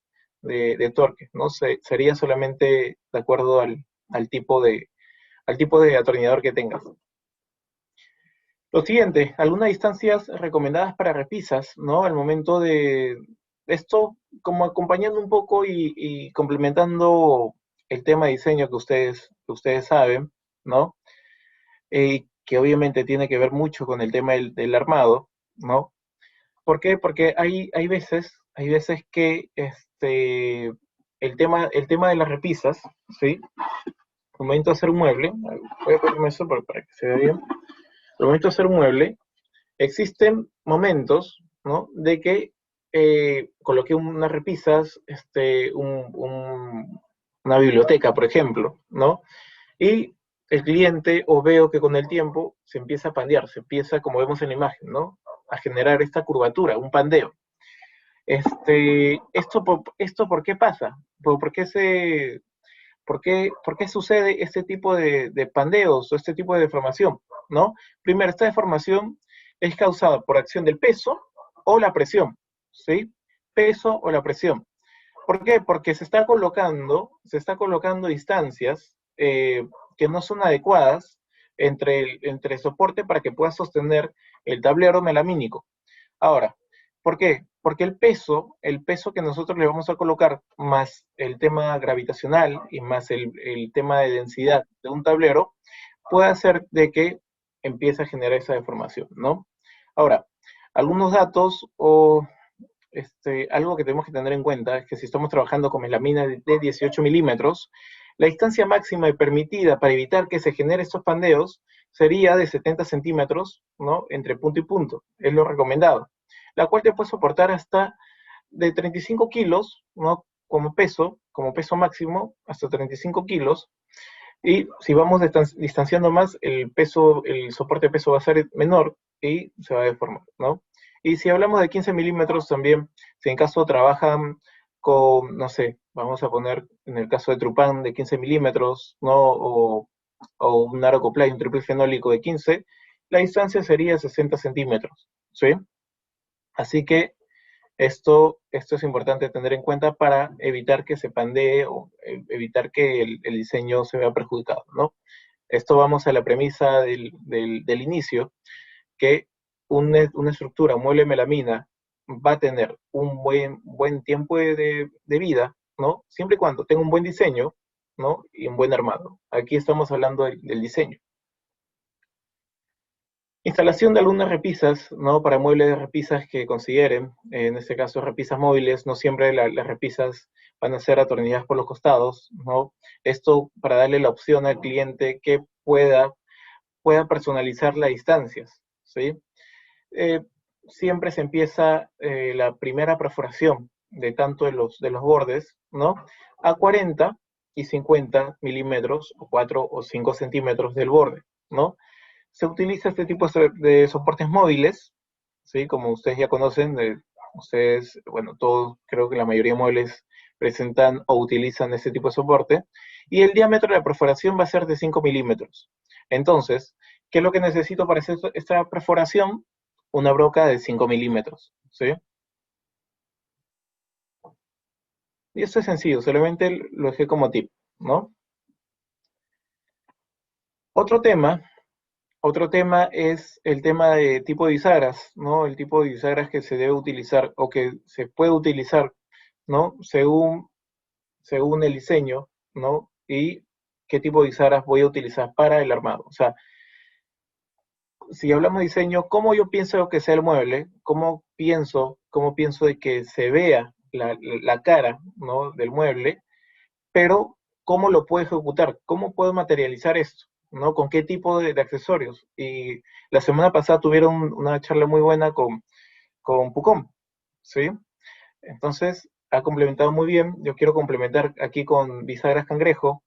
de torque, ¿no? Sería solamente de acuerdo al tipo de atornillador que tengas. Lo siguiente, algunas distancias recomendadas para repisas, ¿no? Al momento de esto, como acompañando un poco y complementando el tema de diseño que ustedes saben, ¿no? Que obviamente tiene que ver mucho con el tema del armado, ¿no? ¿Por qué? Porque hay veces que el tema de las repisas, ¿sí? Al momento de hacer un mueble, voy a ponerme eso para que se vea bien. Al momento de hacer un mueble, existen momentos, ¿no? De que coloqué unas repisas, una biblioteca, por ejemplo, ¿no? Y el cliente, o veo que con el tiempo se empieza a pandear, se empieza, como vemos en la imagen, ¿no? A generar esta curvatura, un pandeo. ¿Esto por qué pasa? ¿Por qué sucede este tipo de pandeos o este tipo de deformación? ¿No? Primero, esta deformación es causada por acción del peso o la presión, ¿sí? Peso o la presión. ¿Por qué? Porque se está colocando distancias que no son adecuadas entre soporte para que pueda sostener el tablero melamínico. Ahora, ¿por qué? Porque el peso que nosotros le vamos a colocar, más el tema gravitacional y más el tema de densidad de un tablero, puede hacer de que empiece a generar esa deformación, ¿no? Ahora, algunos datos o algo que tenemos que tener en cuenta es que si estamos trabajando con melamina de 18 milímetros, la distancia máxima permitida para evitar que se generen estos pandeos sería de 70 centímetros, ¿no? Entre punto y punto, es lo recomendado, la cual te puede soportar hasta de 35 kilos, ¿no? Como peso máximo, hasta 35 kilos, y si vamos distanciando más, el soporte de peso va a ser menor y se va a deformar, ¿no? Y si hablamos de 15 milímetros también, si en caso trabajan con, no sé, vamos a poner en el caso de Trupán de 15 milímetros, ¿no? o un aro acoplado y un triple fenólico de 15, la distancia sería 60 centímetros, ¿sí? Así que esto es importante tener en cuenta para evitar que se pandee o evitar que el diseño se vea perjudicado, ¿no? Esto vamos a la premisa del inicio, que una estructura, un mueble de melamina, va a tener un buen tiempo de vida, ¿no? Siempre y cuando tenga un buen diseño, ¿no? Y un buen armado. Aquí estamos hablando del diseño. Instalación de algunas repisas, ¿no? Para muebles de repisas que consideren, en este caso repisas móviles, no siempre las repisas van a ser atornilladas por los costados, ¿no? Esto para darle la opción al cliente que pueda personalizar las distancias, ¿sí? Eh, Siempre se empieza la primera perforación de tanto de los bordes, ¿no? A 40 y 50 milímetros, o 4 o 5 centímetros del borde, ¿no? Se utiliza este tipo de soportes móviles, ¿sí? Como ustedes ya conocen, ustedes, bueno, todos, creo que la mayoría de muebles presentan o utilizan este tipo de soporte, y el diámetro de la perforación va a ser de 5 milímetros. Entonces, ¿qué es lo que necesito para hacer esta perforación? Una broca de 5 milímetros, ¿sí? Y esto es sencillo, solamente lo dejé como tip, ¿no? Otro tema Otro tema es el tema de tipo de bisagras, ¿no? El tipo de bisagras que se debe utilizar o que se puede utilizar, ¿no? Según el diseño, ¿no? Y qué tipo de bisagras voy a utilizar para el armado. O sea, si hablamos de diseño, ¿cómo yo pienso que sea el mueble? ¿Cómo pienso de que se vea la cara, ¿no? Del mueble? Pero ¿cómo lo puedo ejecutar? ¿Cómo puedo materializar esto? ¿No? ¿Con qué tipo de accesorios? Y la semana pasada tuvieron una charla muy buena con Pucom, ¿sí? Entonces, ha complementado muy bien. Yo quiero complementar aquí con bisagras cangrejo,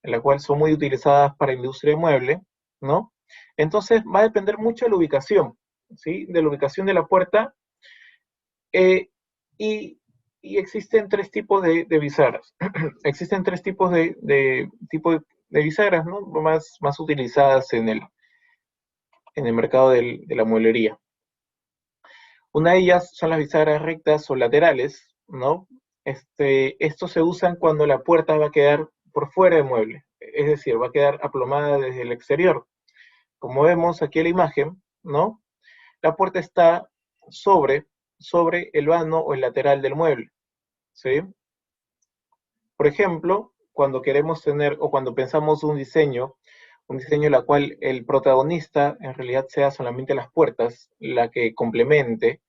en la cual son muy utilizadas para industria de mueble, ¿no? Entonces, va a depender mucho de la ubicación, ¿sí? De la ubicación de la puerta. eh, y, y existen tres tipos de bisagras. Existen tres tipos de bisagras, ¿no? Más utilizadas en el mercado de la mueblería. Una de ellas son las bisagras rectas o laterales, ¿no? Estos se usan cuando la puerta va a quedar por fuera del mueble, es decir, va a quedar aplomada desde el exterior. Como vemos aquí en la imagen, ¿no? La puerta está sobre, sobre el vano o el lateral del mueble, ¿sí? Por ejemplo, cuando queremos tener o cuando pensamos un diseño en el cual el protagonista en realidad sea solamente las puertas, la que complemente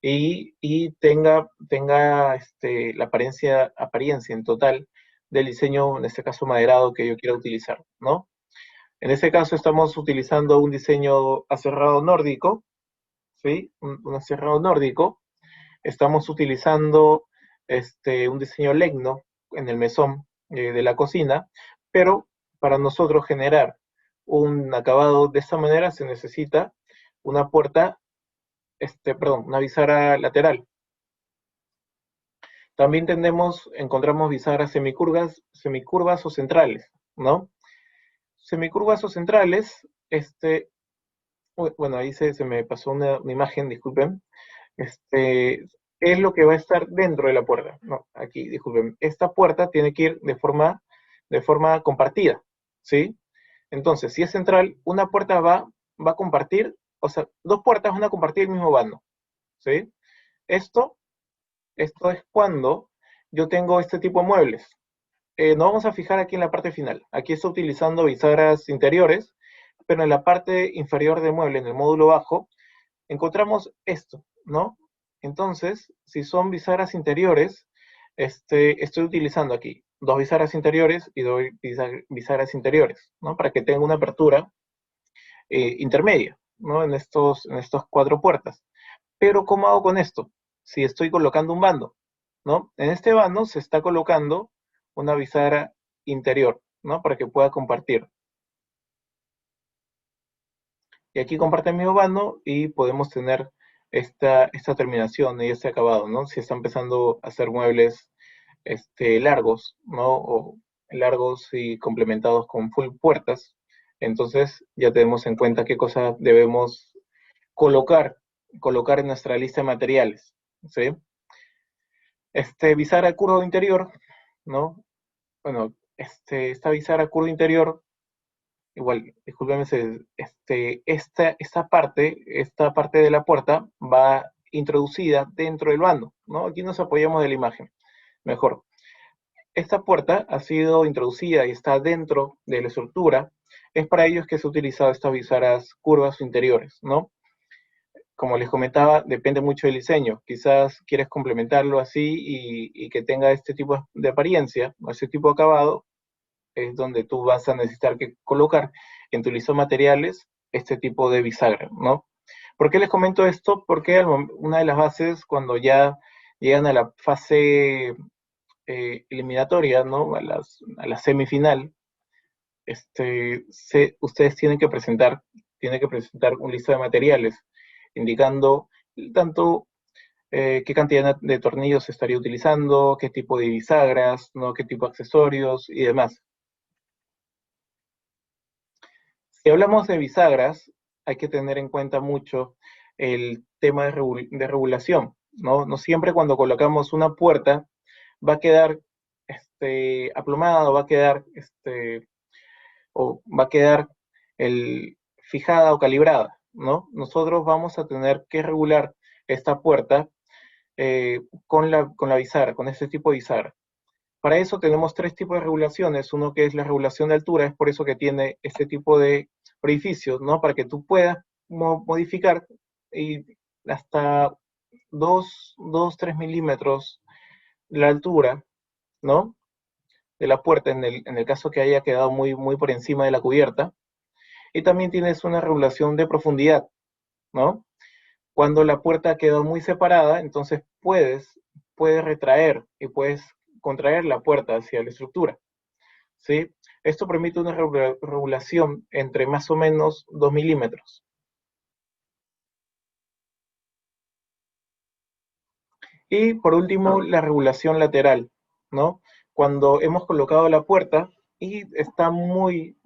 y tenga la apariencia en total del diseño, en este caso maderado, que yo quiera utilizar, ¿no? En este caso estamos utilizando un diseño aserrado nórdico, ¿sí? Un aserrado nórdico. Estamos utilizando un diseño legno en el mesón de la cocina, pero para nosotros generar un acabado de esta manera se necesita una puerta, perdón, una bisagra lateral. También encontramos bisagras semicurvas o centrales, ¿no? Semicurvas o centrales, bueno, ahí se me pasó una imagen, disculpen. Este, es lo que va a estar dentro de la puerta. No, aquí, disculpen. Esta puerta tiene que ir de forma compartida, ¿sí? Entonces, si es central, una puerta va a compartir, o sea, dos puertas van a compartir el mismo vano, ¿sí? Esto, esto es cuando yo tengo este tipo de muebles. Nos vamos a fijar aquí en la parte final. Aquí estoy utilizando bisagras interiores, pero en la parte inferior del mueble, en el módulo bajo, encontramos esto, ¿no? Entonces, si son bisagras interiores, estoy utilizando aquí dos bisagras interiores y dos bisagras interiores, ¿no? Para que tenga una apertura intermedia, ¿no? En estos cuatro puertas. Pero, ¿cómo hago con esto? Si estoy colocando un bando, ¿no? En este bando se está colocando una bisagra interior, ¿no? Para que pueda compartir. Y aquí comparte el mismo bando y podemos tener esta terminación y este acabado, ¿no? Si está empezando a hacer muebles largos, ¿no? O largos y complementados con full puertas, Entonces ya tenemos en cuenta qué cosa debemos colocar, colocar en nuestra lista de materiales, ¿sí? Bisagra curvo interior, ¿no? Bueno, esta bisagra curvo interior, igual, discúlpeme, esta parte de la puerta va introducida dentro del vano, ¿no? Aquí nos apoyamos de la imagen, mejor. Esta puerta ha sido introducida y está dentro de la estructura. Es para ellos que se ha utilizado estas bisagras curvas interiores, ¿no? Como les comentaba, depende mucho del diseño. Quizás quieres complementarlo así y que tenga este tipo de apariencia, o este tipo de acabado, es donde tú vas a necesitar que colocar en tu listado de materiales este tipo de bisagra, ¿no? ¿Por qué les comento esto? Porque una de las bases, cuando ya llegan a la fase eliminatoria, ¿no? A la semifinal, ustedes tienen que presentar un listado de materiales indicando tanto qué cantidad de tornillos se estaría utilizando, qué tipo de bisagras, ¿no? Qué tipo de accesorios y demás. Si hablamos de bisagras, hay que tener en cuenta mucho el tema de regulación, ¿no? No siempre cuando colocamos una puerta va a quedar aplomada, o va a quedar fijada o calibrada, ¿no? Nosotros vamos a tener que regular esta puerta con la bisagra, con este tipo de bisagra. Para eso tenemos tres tipos de regulaciones. Uno que es la regulación de altura, es por eso que tiene este tipo de orificios, ¿no? Para que tú puedas modificar y hasta 3 milímetros la altura, ¿no? De la puerta en el caso que haya quedado muy por encima de la cubierta. Y también tienes una regulación de profundidad, ¿no? Cuando la puerta quedó muy separada, entonces puedes retraer y puedes contraer la puerta hacia la estructura, ¿sí? Esto permite una regulación entre más o menos 2 milímetros. Y por último, la regulación lateral, ¿no? Cuando hemos colocado la puerta y está muy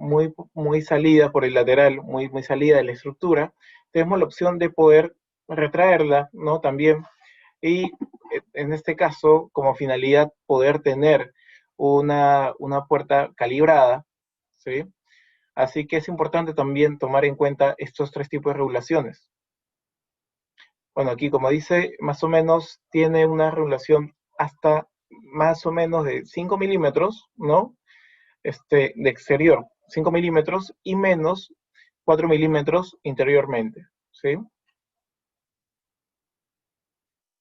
salida por el lateral, muy salida de la estructura, tenemos la opción de poder retraerla, ¿no? También. Y en este caso, como finalidad, poder tener una puerta calibrada, ¿sí? Así que es importante también tomar en cuenta estos tres tipos de regulaciones. Bueno, aquí como dice, más o menos tiene una regulación hasta más o menos de 5 milímetros, ¿no? De exterior, 5 milímetros y menos 4 milímetros interiormente, ¿sí?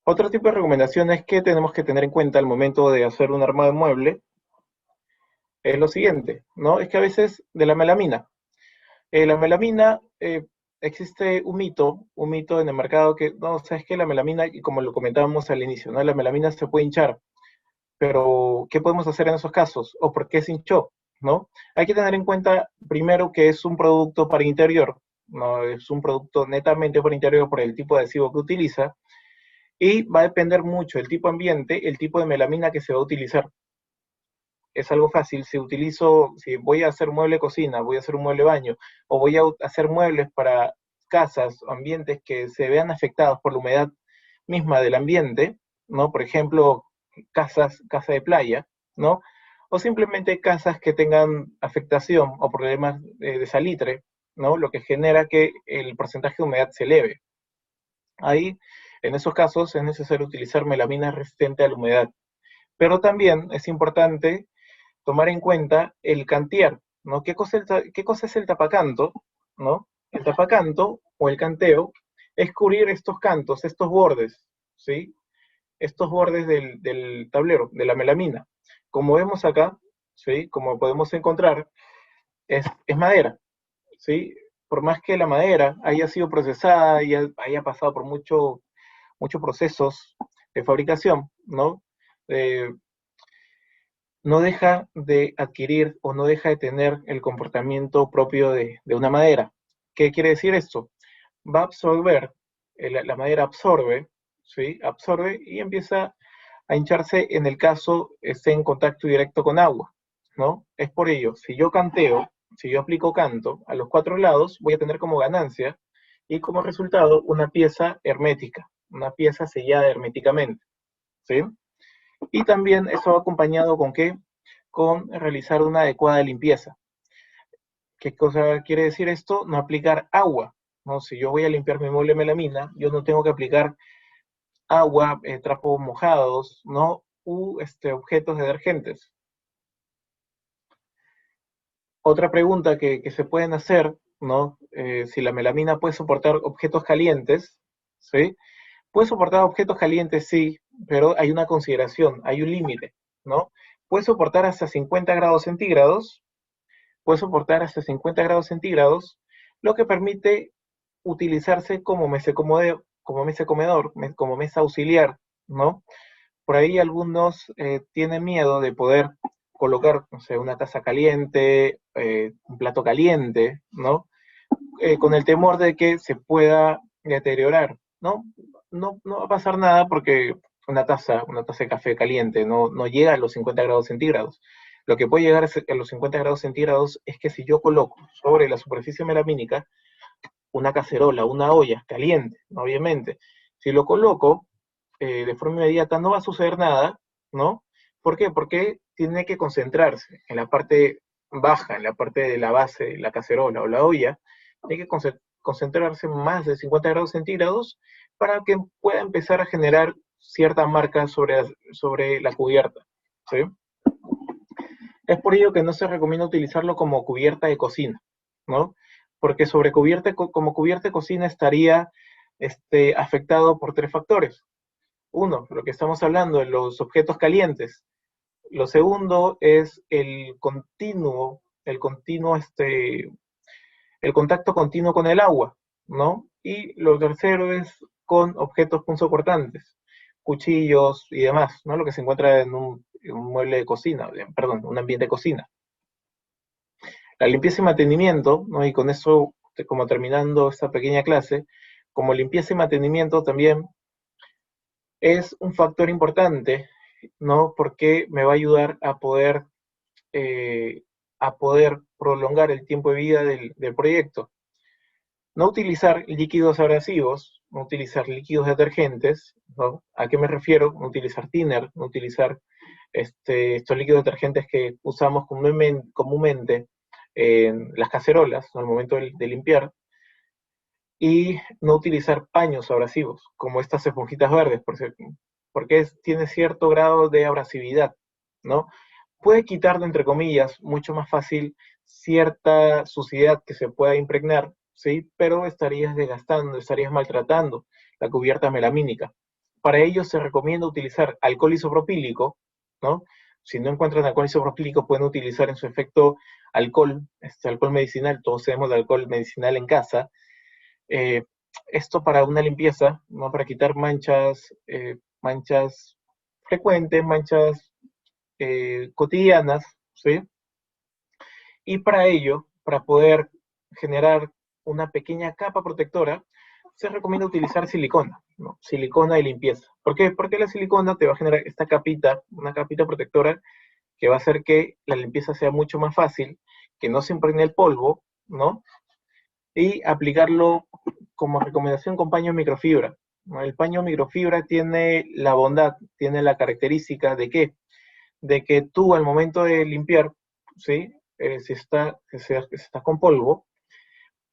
Otro tipo de recomendaciones que tenemos que tener en cuenta al momento de hacer un armado de mueble es lo siguiente, ¿no? Es que a veces de la melamina, existe un mito en el mercado que, no, sabes que la melamina, y como lo comentábamos al inicio, ¿no? La melamina se puede hinchar, pero ¿qué podemos hacer en esos casos? ¿O por qué se hinchó? ¿No? Hay que tener en cuenta primero que es un producto para interior, no es un producto netamente para interior por el tipo de adhesivo que utiliza, y va a depender mucho el tipo de ambiente, el tipo de melamina que se va a utilizar. Es algo fácil, si voy a hacer mueble cocina, voy a hacer un mueble baño, o voy a hacer muebles para casas o ambientes que se vean afectados por la humedad misma del ambiente, ¿no? Por ejemplo, casa de playa, ¿no? O simplemente casas que tengan afectación o problemas de salitre, ¿no? Lo que genera que el porcentaje de humedad se eleve. Ahí, en esos casos, es necesario utilizar melamina resistente a la humedad. Pero también es importante tomar en cuenta el cantear, ¿no? ¿Qué cosa es el tapacanto? ¿No? El tapacanto o el canteo es cubrir estos cantos, estos bordes, ¿sí? Estos bordes del tablero, de la melamina. Como vemos acá, ¿sí? Como podemos encontrar, es madera, ¿sí? Por más que la madera haya sido procesada y haya pasado por muchos procesos de fabricación, ¿no? Eh, no deja de adquirir o no deja de tener el comportamiento propio de una madera. ¿Qué quiere decir esto? Va a absorber, la madera absorbe, ¿sí? Absorbe y empieza a hincharse en el caso esté en contacto directo con agua, ¿no? Es por ello, si yo canteo, si yo aplico canto a los 4 lados, voy a tener como ganancia y como resultado una pieza hermética, una pieza sellada herméticamente, ¿sí? Y también eso va acompañado con qué? Con realizar una adecuada limpieza. ¿Qué cosa quiere decir esto? No aplicar agua, ¿no? Si yo voy a limpiar mi mueble de melamina, yo no tengo que aplicar agua, trapos mojados, ¿no? U objetos detergentes. Otra pregunta que se pueden hacer, ¿no? Si la melamina puede soportar objetos calientes, ¿sí? Puede soportar objetos calientes, sí, pero hay una consideración, hay un límite, ¿no? Puede soportar hasta 50 grados centígrados, puede soportar hasta 50 grados centígrados, lo que permite utilizarse como mesa comedor, como mesa auxiliar, ¿no? Por ahí algunos tienen miedo de poder colocar, no sé, una taza caliente, un plato caliente, ¿no? Con el temor de que se pueda deteriorar, ¿no? No va a pasar nada porque una taza de café caliente no llega a los 50 grados centígrados. Lo que puede llegar a los 50 grados centígrados es que si yo coloco sobre la superficie melamínica una cacerola, una olla caliente, obviamente, si lo coloco de forma inmediata no va a suceder nada, ¿no? ¿Por qué? Porque tiene que concentrarse en la parte baja, en la parte de la base, la cacerola o la olla, tiene que concentrarse más de 50 grados centígrados para que pueda empezar a generar cierta marca sobre la cubierta, ¿sí? Es por ello que no se recomienda utilizarlo como cubierta de cocina, ¿no? Porque como cubierta de cocina estaría afectado por 3 factores. Uno, lo que estamos hablando de los objetos calientes. Lo segundo es el contacto continuo con el agua, ¿no? Y lo tercero es con objetos punzocortantes, cuchillos y demás, ¿no? Lo que se encuentra en un mueble de cocina, perdón, un ambiente de cocina. La limpieza y mantenimiento, ¿no? Y con eso, como terminando esta pequeña clase, como limpieza y mantenimiento también es un factor importante, ¿no? Porque me va a ayudar a poder prolongar el tiempo de vida del proyecto. No utilizar líquidos abrasivos, no utilizar líquidos detergentes, ¿no? ¿A qué me refiero? No utilizar thinner, no utilizar estos líquidos detergentes que usamos comúnmente en las cacerolas, ¿no? Al momento de limpiar, y no utilizar paños abrasivos, como estas esponjitas verdes, porque tiene cierto grado de abrasividad, ¿no? Puede quitar, entre comillas, mucho más fácil cierta suciedad que se pueda impregnar, ¿sí? Pero estarías desgastando, estarías maltratando la cubierta melamínica. Para ello se recomienda utilizar alcohol isopropílico, ¿no? Si no encuentran alcohol isopropílico, pueden utilizar en su efecto alcohol, alcohol medicinal, todos tenemos de alcohol medicinal en casa. Eh, Esto para una limpieza, ¿no? Para quitar manchas frecuentes, manchas cotidianas, ¿sí? Y para ello, para poder generar una pequeña capa protectora, se recomienda utilizar silicona, ¿no? Silicona de limpieza. ¿Por qué? Porque la silicona te va a generar esta capita, una capita protectora, que va a hacer que la limpieza sea mucho más fácil, que no se impregne el polvo, ¿no? Y aplicarlo como recomendación con paño microfibra. El paño microfibra tiene la bondad, tiene la característica de que tú al momento de limpiar, ¿sí? Si está con polvo,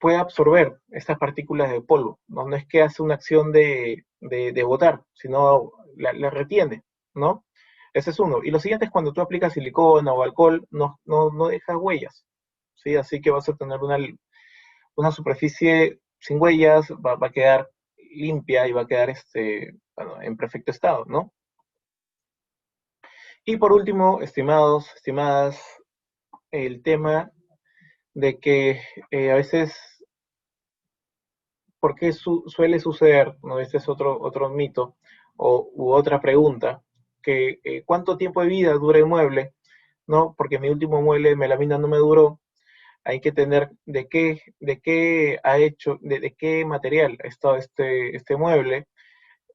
puede absorber estas partículas de polvo. No es que hace una acción de botar, sino la retiene, ¿no? Ese es uno. Y lo siguiente es cuando tú aplicas silicona o alcohol, no dejas huellas, ¿sí? Así que vas a tener una superficie sin huellas, va a quedar limpia y va a quedar bueno, en perfecto estado, ¿no? Y por último, estimados, estimadas, el tema de que a veces, ¿por qué suele suceder? ¿No? Este es otro mito u otra pregunta, que ¿cuánto tiempo de vida dura el mueble? ¿No? Porque mi último mueble de melamina no me duró. Hay que tener de qué material ha estado este mueble,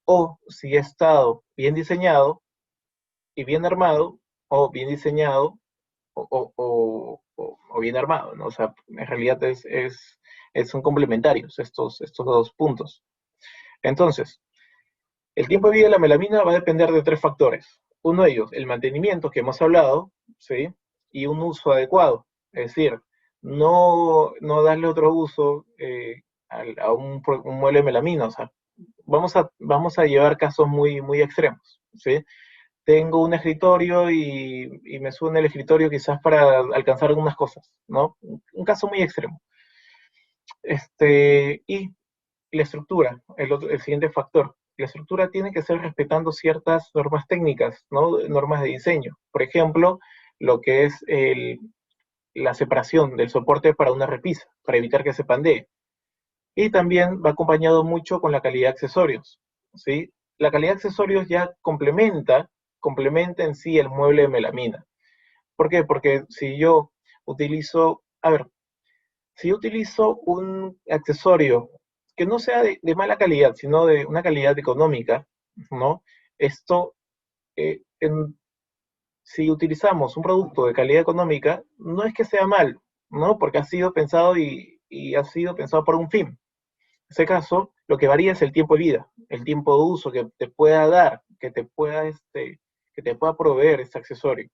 o si ha estado bien diseñado y bien armado, o bien diseñado o bien armado, ¿no? O sea, en realidad son complementarios estos dos puntos. Entonces, el tiempo de vida de la melamina va a depender de tres factores. Uno de ellos, el mantenimiento que hemos hablado, ¿sí? Y un uso adecuado. Es decir, no darle otro uso a un mueble de melamina. O sea, vamos a llevar casos muy extremos, ¿sí? Tengo un escritorio y me suben el escritorio quizás para alcanzar algunas cosas, ¿no? Un caso muy extremo. Y la estructura, el siguiente factor. La estructura tiene que ser respetando ciertas normas técnicas, ¿no? Normas de diseño. Por ejemplo, lo que es la separación del soporte para una repisa, para evitar que se pandee. Y también va acompañado mucho con la calidad de accesorios, ¿sí? La calidad de accesorios ya complementa en sí el mueble de melamina. ¿Por qué? Porque si yo utilizo un accesorio que no sea de mala calidad, sino de una calidad económica, ¿no? Esto, si utilizamos un producto de calidad económica, no es que sea mal, ¿no? Porque ha sido pensado y ha sido pensado por un fin. En ese caso, lo que varía es el tiempo de vida, el tiempo de uso que te pueda dar, que te pueda proveer este accesorio.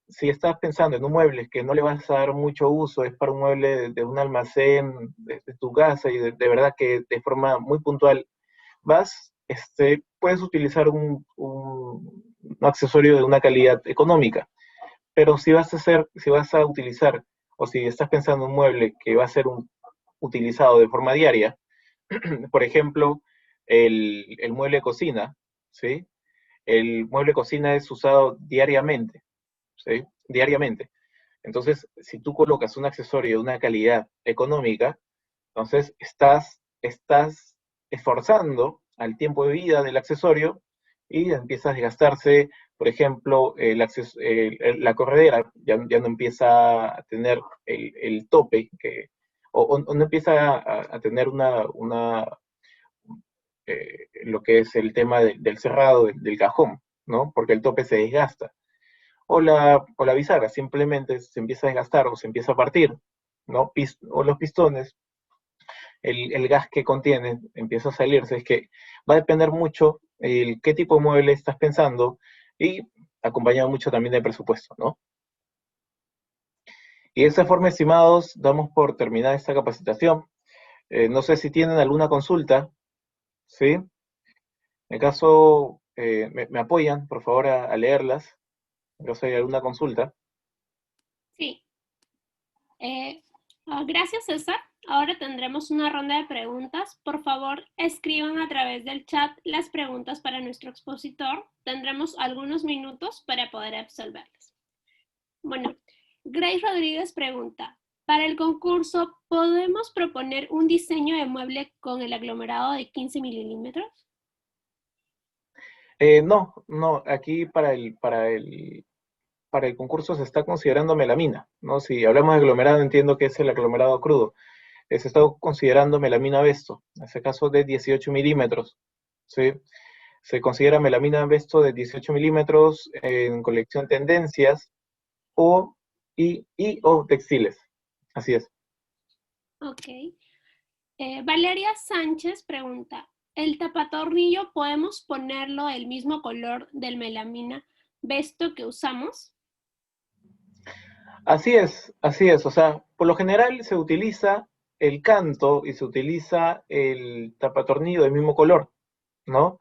Si estás pensando en un mueble que no le vas a dar mucho uso, es para un mueble de un almacén de tu casa y de verdad que de forma muy puntual puedes utilizar un accesorio de una calidad económica. Pero si vas a utilizar, o si estás pensando en un mueble que va a ser utilizado de forma diaria, por ejemplo, el mueble de cocina, ¿sí? El mueble de cocina es usado diariamente, ¿sí? Diariamente. Entonces, si tú colocas un accesorio de una calidad económica, entonces estás esforzando al tiempo de vida del accesorio y empieza a desgastarse, por ejemplo, la corredera ya no empieza a tener el tope, o no empieza a tener lo que es el tema del cerrado del cajón, ¿no? Porque el tope se desgasta. O la bisagra simplemente se empieza a desgastar o se empieza a partir, ¿no? O los pistones, el gas que contiene empieza a salirse. Es que va a depender mucho qué tipo de mueble estás pensando y acompañado mucho también del presupuesto, ¿no? Y de esa forma, estimados, damos por terminada esta capacitación. No sé si tienen alguna consulta, ¿sí? En caso, me apoyan, por favor, a leerlas. En caso hay alguna consulta. Sí. Gracias, César. Ahora tendremos una ronda de preguntas. Por favor, escriban a través del chat las preguntas para nuestro expositor. Tendremos algunos minutos para poder absolverlas. Bueno, Grace Rodríguez pregunta, para el concurso, ¿podemos proponer un diseño de mueble con el aglomerado de 15 milímetros? No, aquí para el concurso se está considerando melamina, ¿no? Si hablamos de aglomerado, entiendo que es el aglomerado crudo. Se está considerando melamina Vesto, en este caso de 18 milímetros, ¿sí? Se considera melamina Vesto de 18 milímetros en colección tendencias o textiles. Así es. Ok. Valeria Sánchez pregunta, ¿el tapatornillo podemos ponerlo del mismo color del melamina Vesto que usamos? Así es. O sea, por lo general se utiliza el canto y se utiliza el tapatornillo del mismo color, ¿no?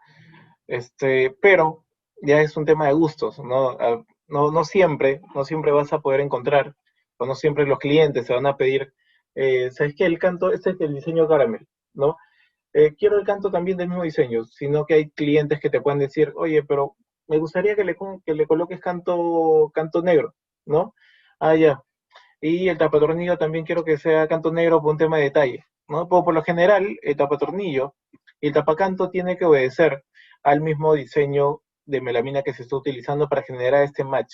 Pero ya es un tema de gustos, ¿no? No siempre vas a poder encontrar, o no siempre los clientes se van a pedir, ¿sabes qué? El canto, este es el diseño caramel, ¿no? Quiero el canto también del mismo diseño, sino que hay clientes que te pueden decir, oye, pero me gustaría que le coloques canto negro, ¿no? Ah, ya. Y el tapatornillo también quiero que sea canto negro por un tema de detalle, ¿no? Por lo general, el tapatornillo y el tapacanto tiene que obedecer al mismo diseño de melamina que se está utilizando para generar este match.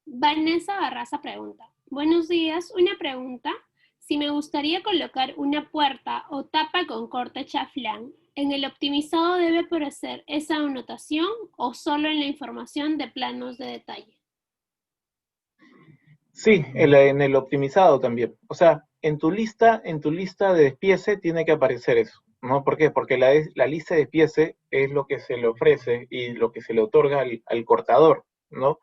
Vanessa Barraza pregunta, buenos días, una pregunta. Si me gustaría colocar una puerta o tapa con corte chaflán, ¿en el optimizado debe aparecer esa anotación o solo en la información de planos de detalle? Sí, en el optimizado también. O sea, en tu lista de despiece tiene que aparecer eso, ¿no? ¿Por qué? Porque la lista de despiece es lo que se le ofrece y lo que se le otorga al cortador, ¿no?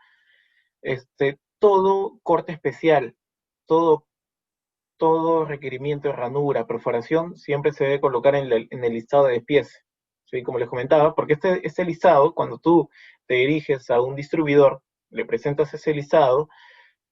Todo corte especial, todo, todo requerimiento de ranura, perforación, siempre se debe colocar en el listado de despiece, ¿sí? Como les comentaba, porque este listado, cuando tú te diriges a un distribuidor, le presentas ese listado,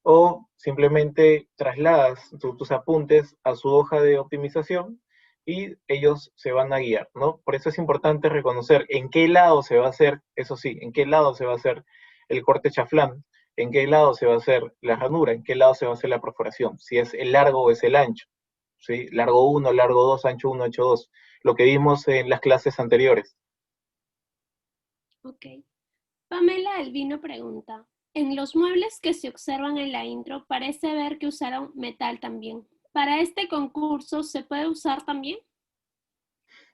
o simplemente trasladas tus apuntes a su hoja de optimización y ellos se van a guiar, ¿no? Por eso es importante reconocer en qué lado se va a hacer, eso sí, en qué lado se va a hacer el corte chaflán, en qué lado se va a hacer la ranura, en qué lado se va a hacer la perforación, si es el largo o es el ancho, ¿sí? Largo 1, largo 2, ancho 1, ancho 2, lo que vimos en las clases anteriores. Ok. Pamela Albino pregunta, en los muebles que se observan en la intro parece ver que usaron metal también. ¿Para este concurso se puede usar también?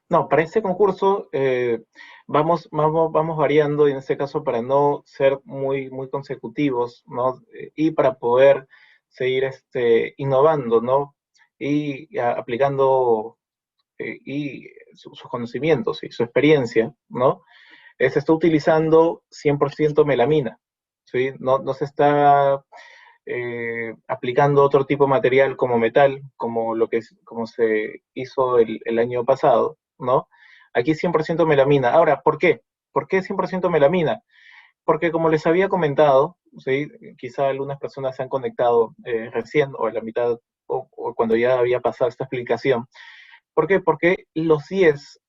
No, para este concurso vamos variando, y en este caso para no ser muy consecutivos, ¿no? Y para poder seguir innovando, ¿no? Y aplicando sus conocimientos y su experiencia, ¿no? Se está utilizando 100% melamina, ¿sí? No se está aplicando otro tipo de material como metal, como se hizo el año pasado, ¿no? Aquí 100% melamina. Ahora, ¿por qué? ¿Por qué 100% melamina? Porque como les había comentado, ¿sí? Quizá algunas personas se han conectado recién o a la mitad o cuando ya había pasado esta explicación. ¿Por qué? Porque los 10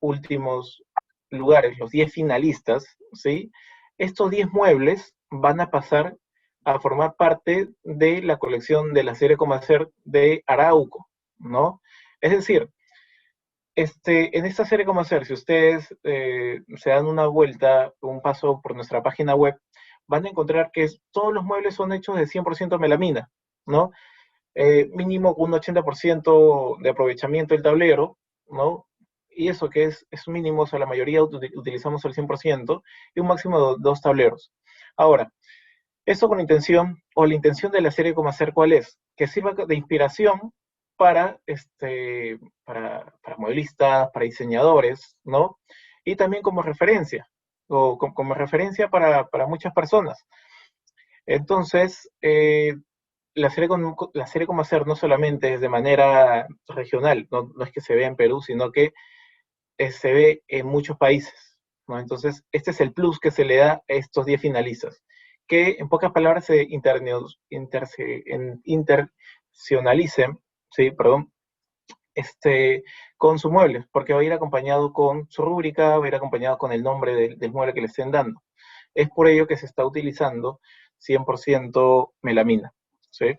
últimos lugares, los 10 finalistas, ¿sí? Estos 10 muebles van a pasar a formar parte de la colección de la serie Comacer de Arauco, ¿no? Es decir, en esta serie Comacer, si ustedes se dan una vuelta, un paso por nuestra página web, van a encontrar que todos los muebles son hechos de 100% melamina, ¿no? Mínimo un 80% de aprovechamiento del tablero, ¿no? Y eso que es mínimo, o sea, la mayoría utilizamos el 100% y un máximo de dos tableros. Ahora, eso con intención, o la intención de la serie como hacer, ¿cuál es? Que sirva de inspiración para, para modelistas, para diseñadores, ¿no? Y también como referencia, o como referencia para muchas personas. Entonces, la serie como hacer no solamente es de manera regional, no es que se vea en Perú, sino que se ve en muchos países, ¿no? Entonces, este es el plus que se le da a estos 10 finalistas, que en pocas palabras se internacionalicen, sí, perdón, con su mueble, porque va a ir acompañado con su rúbrica, va a ir acompañado con el nombre del mueble que le estén dando. Es por ello que se está utilizando 100% melamina, ¿sí?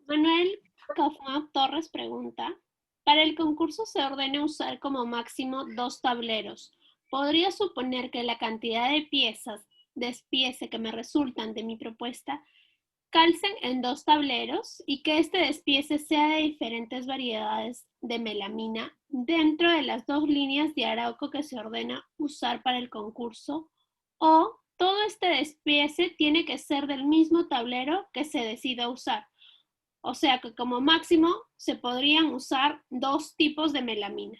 Manuel Kaufman Torres pregunta, para el concurso se ordena usar como máximo 2 tableros. ¿Podría suponer que la cantidad de piezas de despiece que me resultan de mi propuesta calcen en 2 tableros y que este despiece sea de diferentes variedades de melamina dentro de las 2 líneas de Arauco que se ordena usar para el concurso? ¿O todo este despiece tiene que ser del mismo tablero que se decida usar? O sea que como máximo se podrían usar 2 tipos de melamina.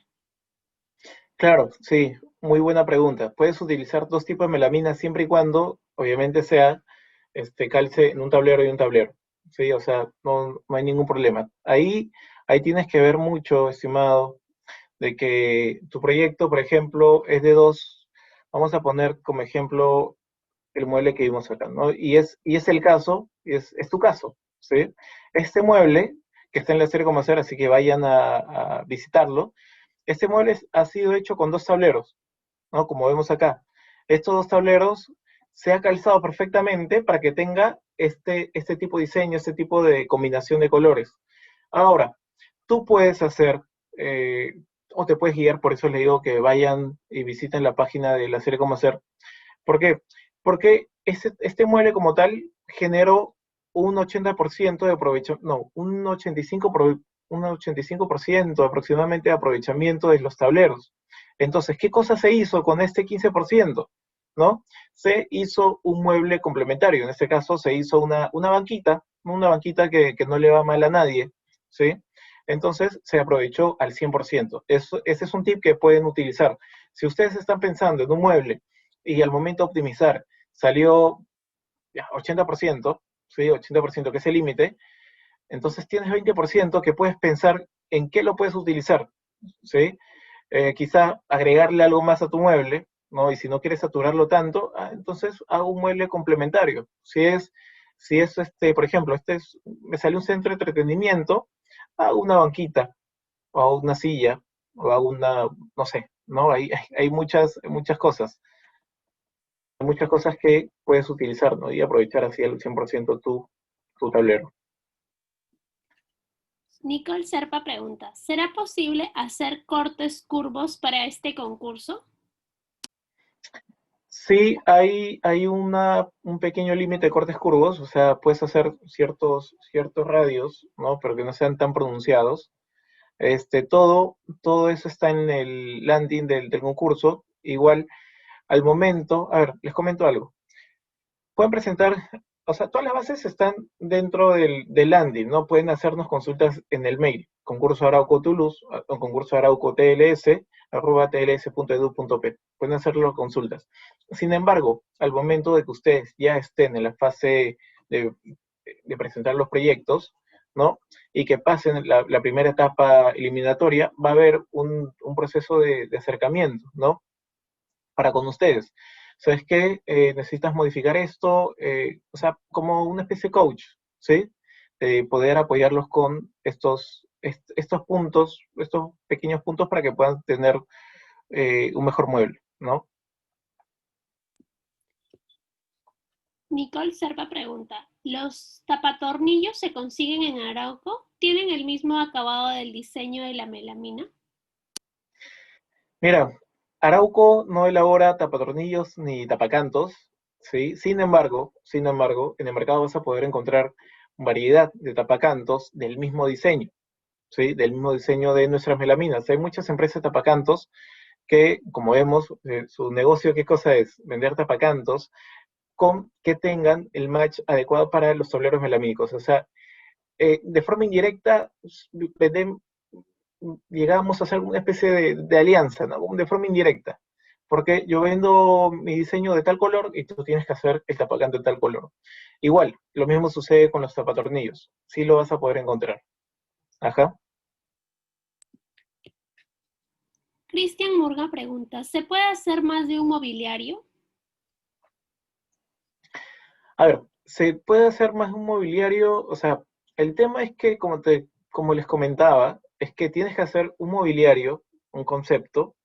Claro, sí, muy buena pregunta. Puedes utilizar dos tipos de melamina siempre y cuando, obviamente, sea calce en un tablero y un tablero. Sí, o sea, no hay ningún problema. Ahí tienes que ver mucho, estimado, de que tu proyecto, por ejemplo, es de dos. Vamos a poner como ejemplo el mueble que vimos acá, ¿no? Y es el caso, es tu caso, ¿sí? Este mueble, que está en la serie como hacer, así que vayan a visitarlo. Este mueble ha sido hecho con dos tableros, ¿no? Como vemos acá. Estos dos tableros se ha calzado perfectamente para que tenga este tipo de diseño, este tipo de combinación de colores. Ahora, tú puedes hacer, eh, o te puedes guiar, por eso les digo que vayan y visiten la página de la serie Cómo Hacer. ¿Por qué? Porque este mueble como tal generó un 80% de aprovechamiento, no, un 85% aproximadamente de aprovechamiento de los tableros. Entonces, ¿qué cosa se hizo con este 15%? ¿no? Se hizo un mueble complementario. En este caso se hizo una banquita que no le va mal a nadie, ¿sí? Entonces se aprovechó al 100%. Ese es un tip que pueden utilizar. Si ustedes están pensando en un mueble y al momento de optimizar salió ya, 80%, ¿sí? 80% que es el límite, entonces tienes 20% que puedes pensar en qué lo puedes utilizar, ¿sí? Quizá agregarle algo más a tu mueble, ¿no? Y si no quieres saturarlo tanto, entonces hago un mueble complementario. Si es por ejemplo, me salió un centro de entretenimiento, hago una banquita, o hago una silla, o hago no sé, ¿no? Hay muchas cosas. Hay muchas cosas que puedes utilizar, ¿no? Y aprovechar así al 100% tu tablero. Nicole Serpa pregunta, ¿será posible hacer cortes curvos para este concurso? Sí, hay un pequeño límite de cortes curvos, o sea, puedes hacer ciertos radios, ¿no? Pero que no sean tan pronunciados. Todo eso está en el landing del concurso. Igual, al momento, a ver, les comento algo. Pueden presentar, o sea, todas las bases están dentro del landing, ¿no? Pueden hacernos consultas en el mail, concurso Arauco Toulouse, o concurso Arauco TLS, @tls.edu.p. Pueden hacerlo consultas. Sin embargo, al momento de que ustedes ya estén en la fase de presentar los proyectos, ¿no? Y que pasen la primera etapa eliminatoria, va a haber un proceso de acercamiento, ¿no? Para con ustedes. ¿Sabes qué? Necesitas modificar esto, o sea, como una especie de coach, ¿sí? Poder apoyarlos con estos puntos, estos pequeños puntos para que puedan tener un mejor mueble, ¿no? Nicole Serpa pregunta, ¿los tapatornillos se consiguen en Arauco? ¿Tienen el mismo acabado del diseño de la melamina? Mira, Arauco no elabora tapatornillos ni tapacantos, ¿sí? Sin embargo, en el mercado vas a poder encontrar variedad de tapacantos del mismo diseño, ¿sí? Del mismo diseño de nuestras melaminas. Hay muchas empresas de tapacantos que, como vemos, su negocio, ¿qué cosa es? Vender tapacantos con que tengan el match adecuado para los tableros melamínicos. O sea, de forma indirecta, llegamos a hacer una especie de alianza, ¿no? De forma indirecta. Porque yo vendo mi diseño de tal color y tú tienes que hacer el tapacante de tal color. Igual, lo mismo sucede con los tapatornillos. Sí lo vas a poder encontrar. Ajá. Cristian Murga pregunta, ¿se puede hacer más de un mobiliario? A ver, se puede hacer más un mobiliario, o sea, el tema es que, como les comentaba, es que tienes que hacer un mobiliario, un concepto,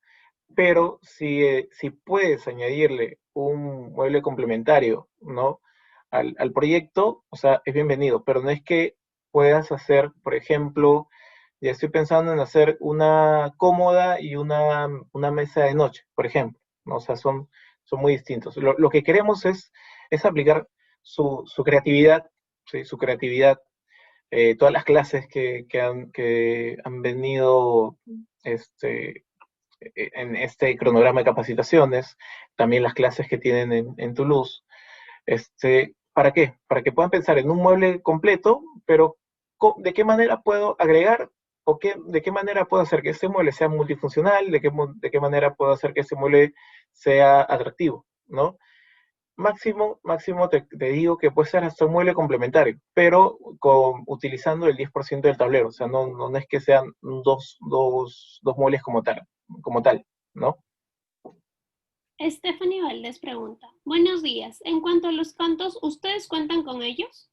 pero si puedes añadirle un mueble complementario, ¿no? Al proyecto, o sea, es bienvenido, pero no es que puedas hacer, por ejemplo, ya estoy pensando en hacer una cómoda y una mesa de noche, por ejemplo, ¿no? O sea, son muy distintos. Lo que queremos es aplicar su creatividad, ¿sí? Su creatividad, todas las clases que han venido este, en este cronograma de capacitaciones, también las clases que tienen en Toulouse. ¿Para qué? Para que puedan pensar en un mueble completo, pero ¿de qué manera puedo agregar o de qué manera puedo hacer que este mueble sea multifuncional? ¿De qué manera puedo hacer que este mueble sea atractivo? ¿No? Máximo te digo que puede ser hasta un mueble complementario, pero utilizando el 10% del tablero. O sea, no es que sean dos muebles como tal, ¿no? Stephanie Valdés pregunta, buenos días, en cuanto a los cantos, ¿ustedes cuentan con ellos?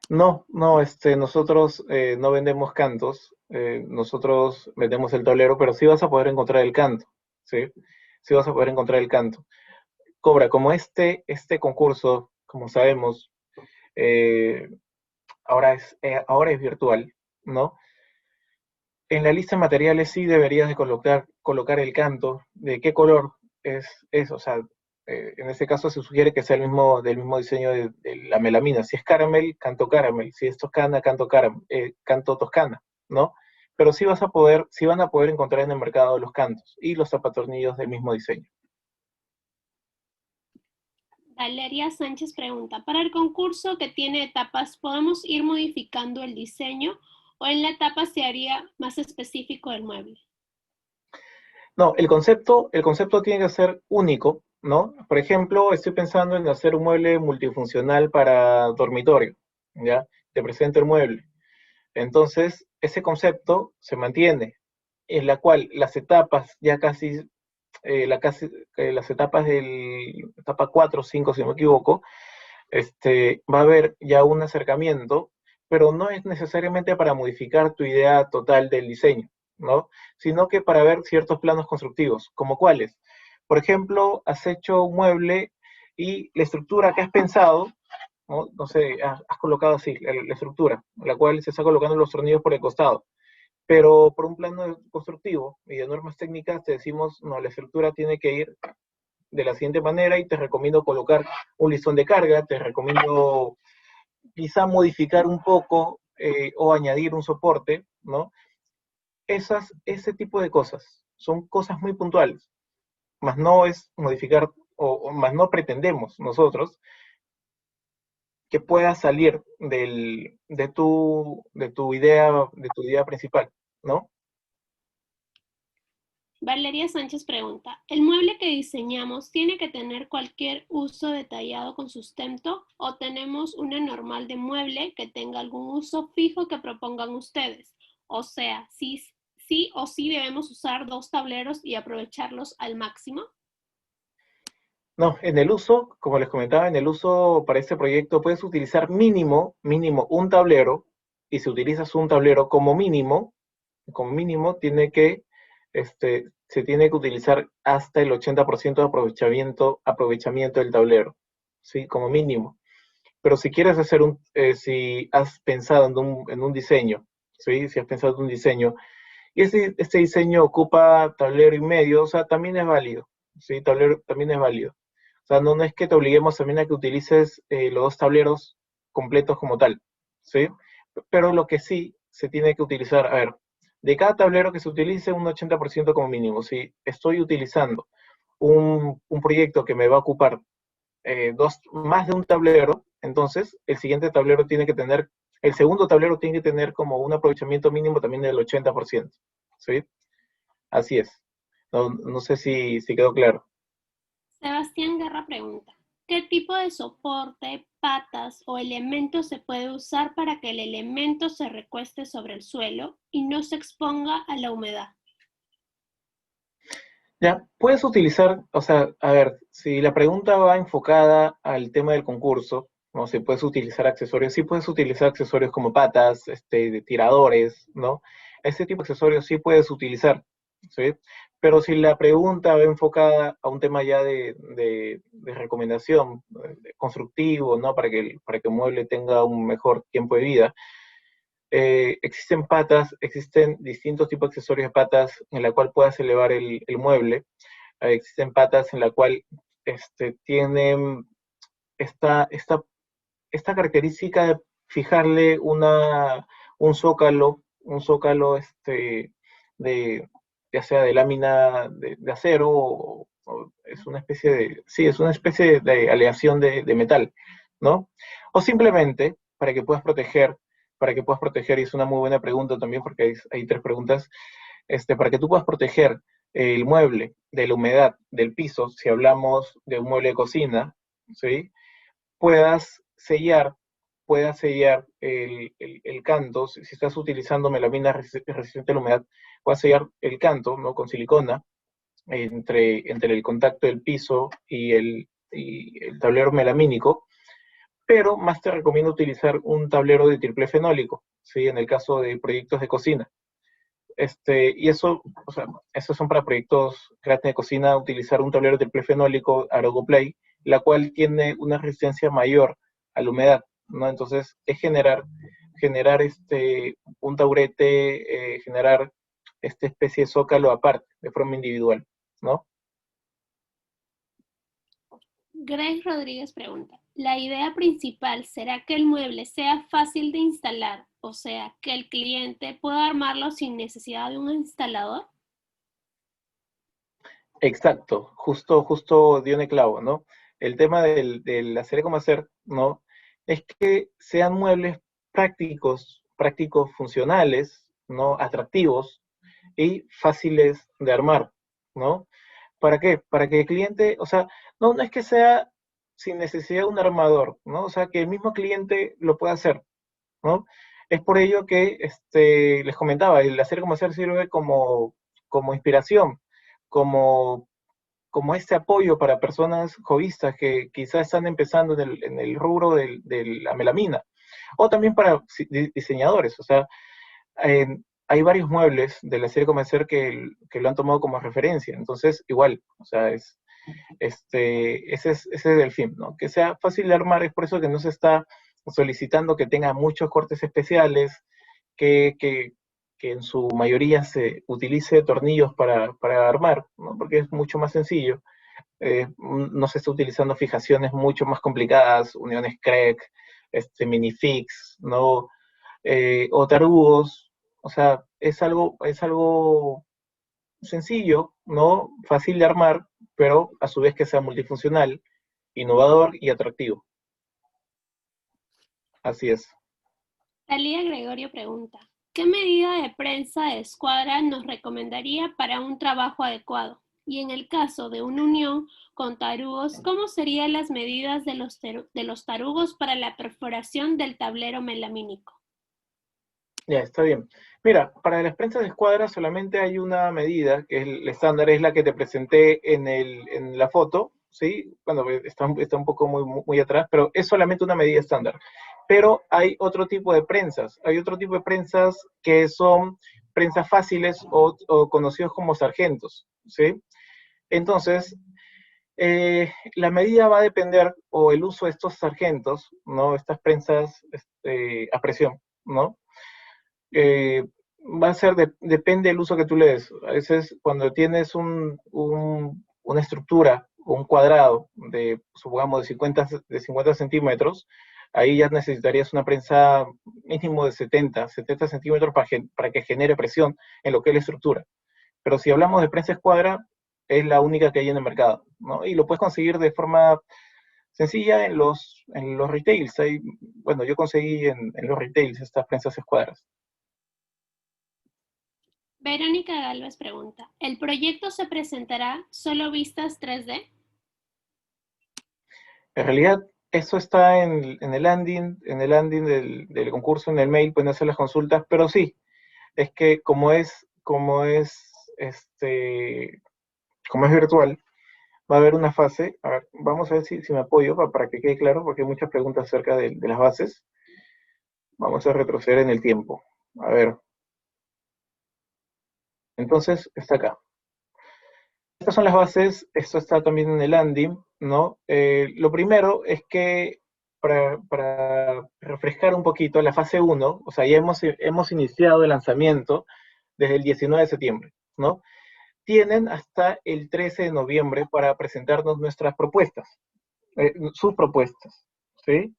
No, nosotros no vendemos cantos, nosotros vendemos el tablero, pero sí vas a poder encontrar el canto, ¿sí? Sí vas a poder encontrar el canto. Cobra, como este concurso, como sabemos, eh, ahora es virtual, ¿no? En la lista de materiales sí deberías de colocar el canto, de qué color es, o sea, en este caso se sugiere que sea del mismo diseño de la melamina. Si es caramel, canto caramel. Si es toscana, canto toscana, ¿no? Pero sí van a poder encontrar en el mercado los cantos y los zapatornillos del mismo diseño. Valeria Sánchez pregunta, para el concurso que tiene etapas, ¿podemos ir modificando el diseño o en la etapa se haría más específico el mueble? No, el concepto tiene que ser único, ¿no? Por ejemplo, estoy pensando en hacer un mueble multifuncional para dormitorio, ¿ya? Te presento el mueble. Entonces, ese concepto se mantiene, en la cual las etapas ya casi, las etapas del etapa 4 o 5, si no me equivoco, va a haber ya un acercamiento, pero no es necesariamente para modificar tu idea total del diseño, ¿no? Sino que para ver ciertos planos constructivos, como cuáles. Por ejemplo, has hecho un mueble y la estructura que has pensado, no, no sé, has colocado así la estructura, la cual se está colocando los tornillos por el costado. Pero por un plano constructivo y de normas técnicas te decimos, no, la estructura tiene que ir de la siguiente manera y te recomiendo colocar un listón de carga, te recomiendo quizá modificar un poco o añadir un soporte, ¿no? Ese tipo de cosas son cosas muy puntuales, más no es modificar o más no pretendemos nosotros que pueda salir de tu idea principal, ¿no? Valeria Sánchez pregunta, ¿el mueble que diseñamos tiene que tener cualquier uso detallado con sustento o tenemos una normal de mueble que tenga algún uso fijo que propongan ustedes? O sea, sí o sí debemos usar dos tableros y aprovecharlos al máximo. No, en el uso, como les comentaba, en el uso para este proyecto puedes utilizar mínimo un tablero, y si utilizas un tablero como mínimo se tiene que utilizar hasta el 80% de aprovechamiento del tablero, ¿sí? Como mínimo. Pero si quieres si has pensado en un diseño, ¿sí? Si has pensado en un diseño, y este diseño ocupa tablero y medio, o sea, también es válido, ¿sí? Tablero también es válido. O sea, no es que te obliguemos también a que utilices los dos tableros completos como tal, ¿sí? Pero lo que sí se tiene que utilizar, a ver, de cada tablero que se utilice un 80% como mínimo. Si estoy utilizando un proyecto que me va a ocupar más de un tablero, entonces el segundo tablero tiene que tener como un aprovechamiento mínimo también del 80%, ¿sí? Así es. No, no sé si quedó claro. Sebastián Guerra pregunta, ¿qué tipo de soporte, patas o elementos se puede usar para que el elemento se recueste sobre el suelo y no se exponga a la humedad? Ya, puedes utilizar, o sea, a ver, si la pregunta va enfocada al tema del concurso, ¿no? Si puedes utilizar accesorios, sí puedes utilizar accesorios como patas, de tiradores, ¿no? Este tipo de accesorios sí puedes utilizar, ¿sí? Pero si la pregunta va enfocada a un tema ya de recomendación, constructivo, ¿no? Para que el mueble tenga un mejor tiempo de vida, existen distintos tipos de accesorios de patas en la cual puedas elevar el mueble. Existen patas en la cual tienen esta característica de fijarle un zócalo de, ya sea de lámina de acero o es una especie sí, es una especie de aleación de metal, ¿no? O simplemente para que puedas proteger, y es una muy buena pregunta también porque hay tres preguntas, para que tú puedas proteger el mueble de la humedad del piso, si hablamos de un mueble de cocina, ¿sí? puedas sellar, puedas sellar el canto, si estás utilizando melamina resistente a la humedad, puedas sellar el canto, ¿no? Con silicona entre el contacto del piso y el tablero melamínico, pero más te recomiendo utilizar un tablero de triple fenólico, ¿sí? En el caso de proyectos de cocina. Y eso, o sea, esos son para proyectos de cocina, utilizar un tablero de play Arogoplay, la cual tiene una resistencia mayor a la humedad, ¿no? Entonces, es generar un taburete, generar esta especie de zócalo aparte, de forma individual, ¿no? Grace Rodríguez pregunta, ¿la idea principal será que el mueble sea fácil de instalar, o sea, que el cliente pueda armarlo sin necesidad de un instalador? Exacto, justo dio en el clavo, ¿no? el tema del hacer cómo hacer, ¿no? Es que sean muebles prácticos, funcionales, ¿no? Atractivos y fáciles de armar, ¿no? ¿Para qué? Para que el cliente, o sea, no es que sea sin necesidad de un armador, ¿no? O sea, que el mismo cliente lo pueda hacer, ¿no? Es por ello que les comentaba, el hacer como hacer sirve como inspiración, como, como este apoyo para personas hobbyistas que quizás están empezando en el rubro de la melamina, o también para diseñadores, o sea, hay varios muebles de la serie Comercer que lo han tomado como referencia, entonces igual, o sea, ese es el fin, ¿no? Que sea fácil de armar, es por eso que no se está solicitando que tenga muchos cortes especiales, que, que, que en su mayoría se utilice tornillos para armar, ¿no? Porque es mucho más sencillo. No se está utilizando fijaciones mucho más complicadas, uniones Craig, minifix, ¿no? O tarugos, o sea, es algo sencillo, ¿no? Fácil de armar, pero a su vez que sea multifuncional, innovador y atractivo. Así es. Talía Gregorio pregunta, ¿qué medida de prensa de escuadra nos recomendaría para un trabajo adecuado? Y en el caso de una unión con tarugos, ¿cómo serían las medidas de los tarugos para la perforación del tablero melamínico? Ya, está bien. Mira, para las prensas de escuadra solamente hay una medida, que es el estándar, es la que te presenté en la foto, ¿sí? Bueno, está un poco muy atrás, pero es solamente una medida estándar. Pero hay otro tipo de prensas. Hay otro tipo de prensas que son prensas fáciles o conocidos como sargentos, ¿sí? Entonces, la medida va a depender, o el uso de estos sargentos, ¿no? Estas prensas a presión, ¿no? eh, Va a ser, depende del uso que tú le des. A veces cuando tienes una estructura, un cuadrado de, supongamos, de 50 centímetros, ahí ya necesitarías una prensa mínimo de 70 centímetros para que genere presión en lo que es la estructura. Pero si hablamos de prensa escuadra, es la única que hay en el mercado, ¿no? Y lo puedes conseguir de forma sencilla en los retails. Bueno, yo conseguí en los retails estas prensas escuadras. Verónica Galvez pregunta, ¿el proyecto se presentará solo vistas 3D? En realidad, eso está en el landing del concurso, en el mail, pueden hacer las consultas, pero sí, es que como es virtual, va a haber una fase. A ver, vamos a ver si me apoyo para que quede claro, porque hay muchas preguntas acerca de las bases. Vamos a retroceder en el tiempo. A ver, entonces está acá. Estas son las bases, esto está también en el landing, ¿no? Lo primero es que para refrescar un poquito la fase uno, o sea, ya hemos iniciado el lanzamiento desde el 19 de septiembre, ¿no? Tienen hasta el 13 de noviembre para presentarnos nuestras propuestas, sus propuestas, ¿sí?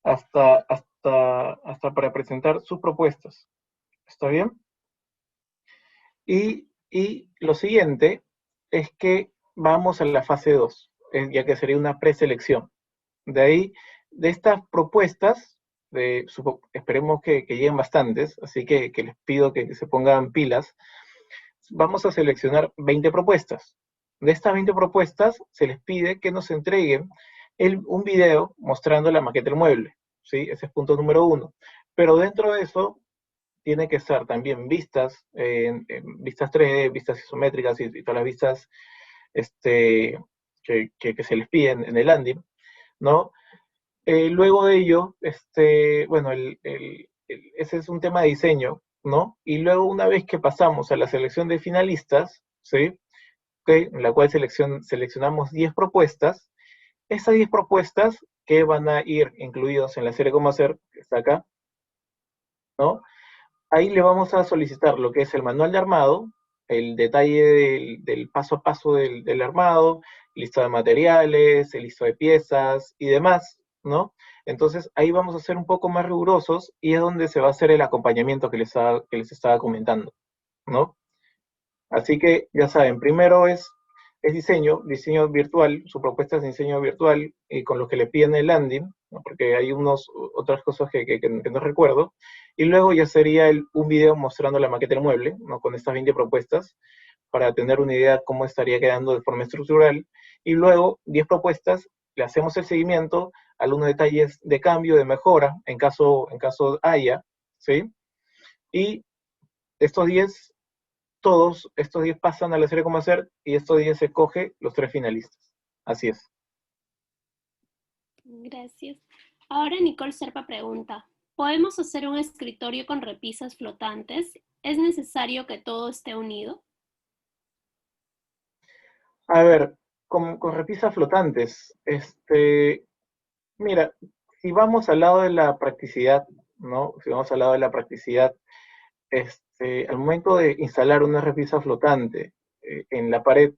Hasta para presentar sus propuestas. ¿Está bien? Y lo siguiente es que vamos a la fase 2, ya que sería una preselección. De ahí, de estas propuestas, esperemos que lleguen bastantes, así que les pido que se pongan pilas. Vamos a seleccionar 20 propuestas. De estas 20 propuestas, se les pide que nos entreguen un video mostrando la maqueta del mueble, ¿sí? Ese es punto número 1. Pero dentro de eso, tiene que estar también vistas, en vistas 3D, vistas isométricas y todas las vistas que se les piden en el landing, ¿no? Luego de ello, bueno, ese es un tema de diseño, ¿no? Y luego una vez que pasamos a la selección de finalistas, ¿sí? En la cual seleccionamos 10 propuestas, esas 10 propuestas que van a ir incluidos en la serie Cómo Hacer, que está acá, ¿no? Ahí le vamos a solicitar lo que es el manual de armado, el detalle del paso a paso del armado, lista de materiales, el listo de piezas y demás, ¿no? Entonces ahí vamos a ser un poco más rigurosos y es donde se va a hacer el acompañamiento que les estaba comentando, ¿no? Así que ya saben, primero es es diseño virtual, su propuesta es diseño virtual, y con lo que le piden el landing, ¿no? Porque hay otras cosas que no recuerdo, y luego ya sería un video mostrando la maqueta del mueble, ¿no? Con estas 20 propuestas, para tener una idea de cómo estaría quedando de forma estructural, y luego 10 propuestas, le hacemos el seguimiento, algunos detalles de cambio, de mejora, en caso haya, ¿sí? Y estos 10 todos estos 10 pasan a la serie como hacer y estos 10 se coge los 3 finalistas. Así es. Gracias. Ahora Nicole Serpa pregunta, ¿podemos hacer un escritorio con repisas flotantes? ¿Es necesario que todo esté unido? A ver, con repisas flotantes, mira, si vamos al lado de la practicidad, ¿no? Si vamos al lado de la practicidad, al momento de instalar una repisa flotante en la pared,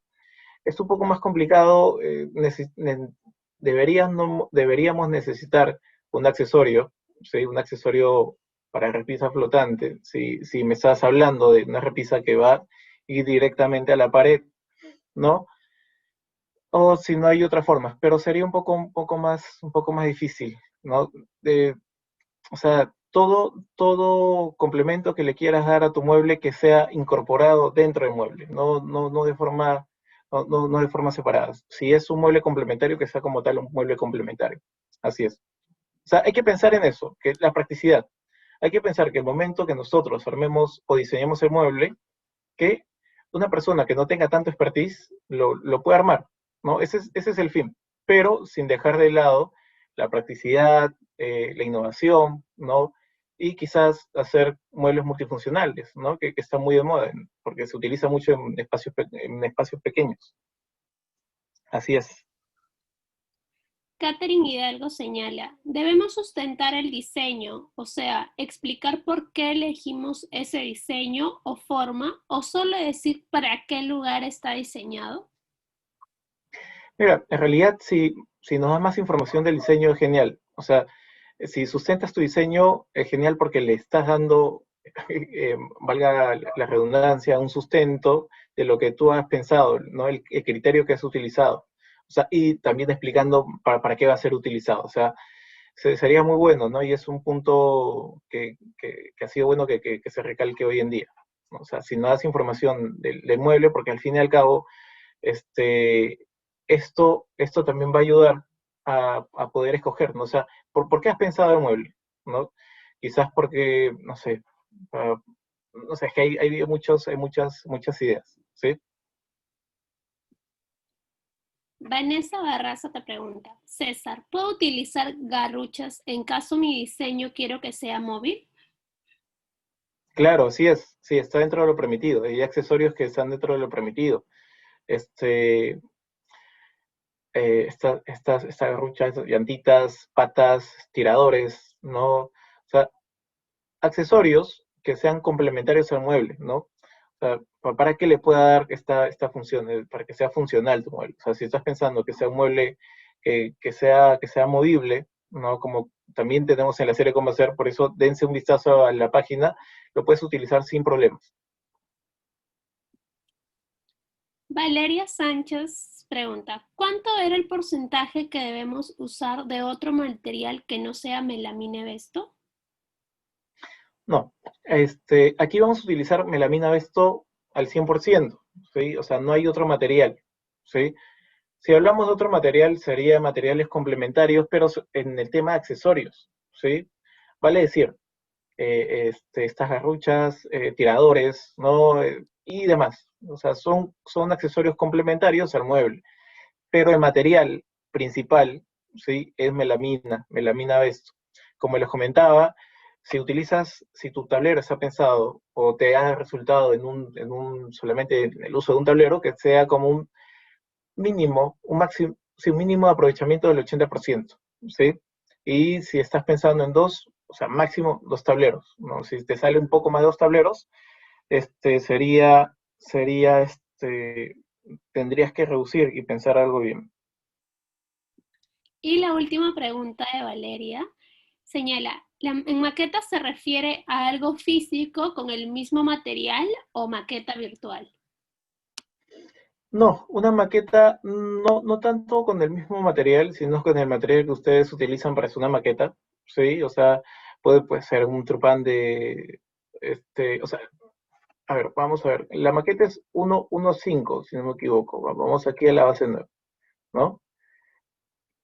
es un poco más complicado, deberíamos necesitar un accesorio, ¿sí? Un accesorio para repisa flotante, si me estás hablando de una repisa que va a ir directamente a la pared, ¿no? O si no hay otra forma, pero sería un poco más difícil, ¿no? O sea, todo complemento que le quieras dar a tu mueble que sea incorporado dentro del mueble, no de forma, no de forma separada. Si es un mueble complementario, que sea como tal un mueble complementario. Así es. O sea, hay que pensar en eso, que la practicidad. Hay que pensar que el momento que nosotros armemos o diseñemos el mueble, que una persona que no tenga tanto expertise lo puede armar, ¿no? Ese es el fin, pero sin dejar de lado la practicidad, la innovación, ¿no? Y quizás hacer muebles multifuncionales, ¿no? Que está muy de moda, porque se utiliza mucho en espacios pequeños. Así es. Catherine Hidalgo señala, debemos sustentar el diseño, o sea, explicar por qué elegimos ese diseño o forma, o solo decir para qué lugar está diseñado. Mira, en realidad, si nos da más información del diseño, es genial. O sea, si sustentas tu diseño, es genial porque le estás dando, valga la redundancia, un sustento de lo que tú has pensado, ¿no? El criterio que has utilizado. O sea, y también explicando para qué va a ser utilizado. O sea, sería muy bueno, ¿no? Y es un punto que ha sido bueno que se recalque hoy en día, ¿no? O sea, si no das información del mueble, porque al fin y al cabo, este, esto también va a ayudar a poder escoger, ¿no? O sea, ¿por qué has pensado el mueble? ¿No? Quizás porque, no sé, no sé, es que hay muchas ideas, ¿sí? Vanessa Barraza te pregunta, César, ¿puedo utilizar garruchas en caso mi diseño quiero que sea móvil? Claro, sí, está dentro de lo permitido. Hay accesorios que están dentro de lo permitido. Este, estas garruchas, llantitas, patas, tiradores, ¿no? O sea, accesorios que sean complementarios al mueble, ¿no? O sea, para que le pueda dar esta función, para que sea funcional tu mueble. O sea, si estás pensando que sea un mueble que sea movible, ¿no? Como también tenemos en la serie Cómo hacer, por eso dense un vistazo a la página, lo puedes utilizar sin problemas. Valeria Sánchez pregunta, ¿cuánto era el porcentaje que debemos usar de otro material que no sea melamina Vesto? No, aquí vamos a utilizar melamina Vesto al 100%, ¿sí? O sea, no hay otro material, ¿sí? Si hablamos de otro material, sería materiales complementarios, pero en el tema de accesorios, ¿sí? Vale decir, estas garruchas, tiradores, ¿no? Y demás. O sea, son accesorios complementarios al mueble, pero el material principal, ¿sí? Es melamina Vesto. Como les comentaba, si tu tablero está pensado o te ha resultado solamente en el uso de un tablero, que sea como un mínimo, un máximo, sí, un mínimo de aprovechamiento del 80%, ¿sí? Y si estás pensando en dos, o sea, máximo dos tableros, ¿no? Si te sale un poco más de dos tableros, sería, tendrías que reducir y pensar algo bien. Y la última pregunta de Valeria señala, ¿en maqueta se refiere a algo físico con el mismo material o maqueta virtual? No, una maqueta no tanto con el mismo material, sino con el material que ustedes utilizan para hacer una maqueta, ¿sí? O sea, puede ser un trupán de, o sea, a ver, vamos a ver, la maqueta es 1.1.5, si no me equivoco, vamos aquí a la base 9, ¿no?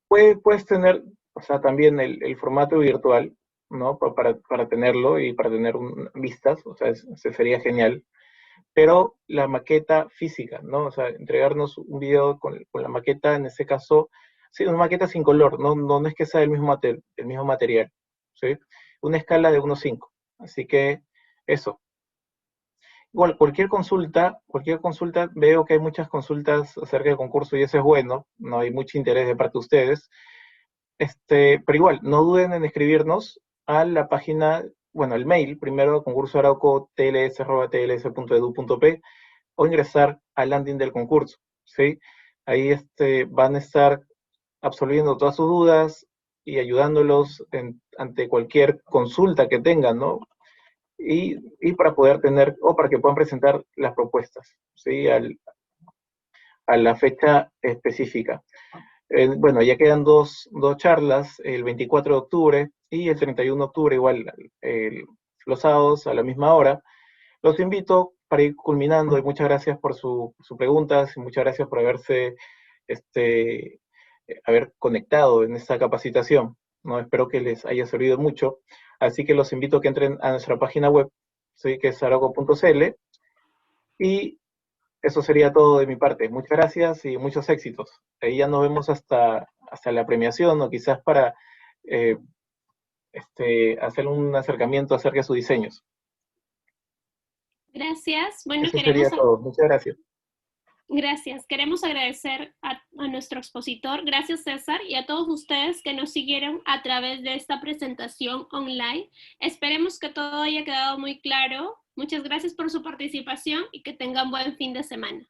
Puedes tener, o sea, también el formato virtual, ¿no? Para tenerlo y para tener vistas, o sea, ese sería genial, pero la maqueta física, ¿no? O sea, entregarnos un video con la maqueta, en ese caso, sí, una maqueta sin color, no es que sea el mismo material, ¿sí? Una escala de 1.5. Así que eso. Igual, cualquier consulta, veo que hay muchas consultas acerca del concurso y eso es bueno, no hay mucho interés de parte de ustedes. Pero igual, no duden en escribirnos a la página, bueno, el mail, primero concursoarauco.tls@tls.edu.p o ingresar al landing del concurso, ¿sí? Ahí van a estar absolviendo todas sus dudas y ayudándolos ante cualquier consulta que tengan, ¿no? Y para poder tener, o para que puedan presentar las propuestas, ¿sí? A la fecha específica. Bueno, ya quedan dos charlas, el 24 de octubre y el 31 de octubre, igual los sábados a la misma hora. Los invito para ir culminando y muchas gracias por sus preguntas y muchas gracias por este, haber conectado en esta capacitación, ¿no? Espero que les haya servido mucho. Así que los invito a que entren a nuestra página web, ¿sí? Que es arauco.cl, y eso sería todo de mi parte. Muchas gracias y muchos éxitos. Ahí ya nos vemos hasta la premiación o quizás para eh, hacer un acercamiento acerca de sus diseños. Gracias. Bueno, Eso sería todo. Muchas gracias. gracias. Queremos agradecer a nuestro expositor, gracias César, y a todos ustedes que nos siguieron a través de esta presentación online. Esperemos que todo haya quedado muy claro. Muchas gracias por su participación y que tengan buen fin de semana.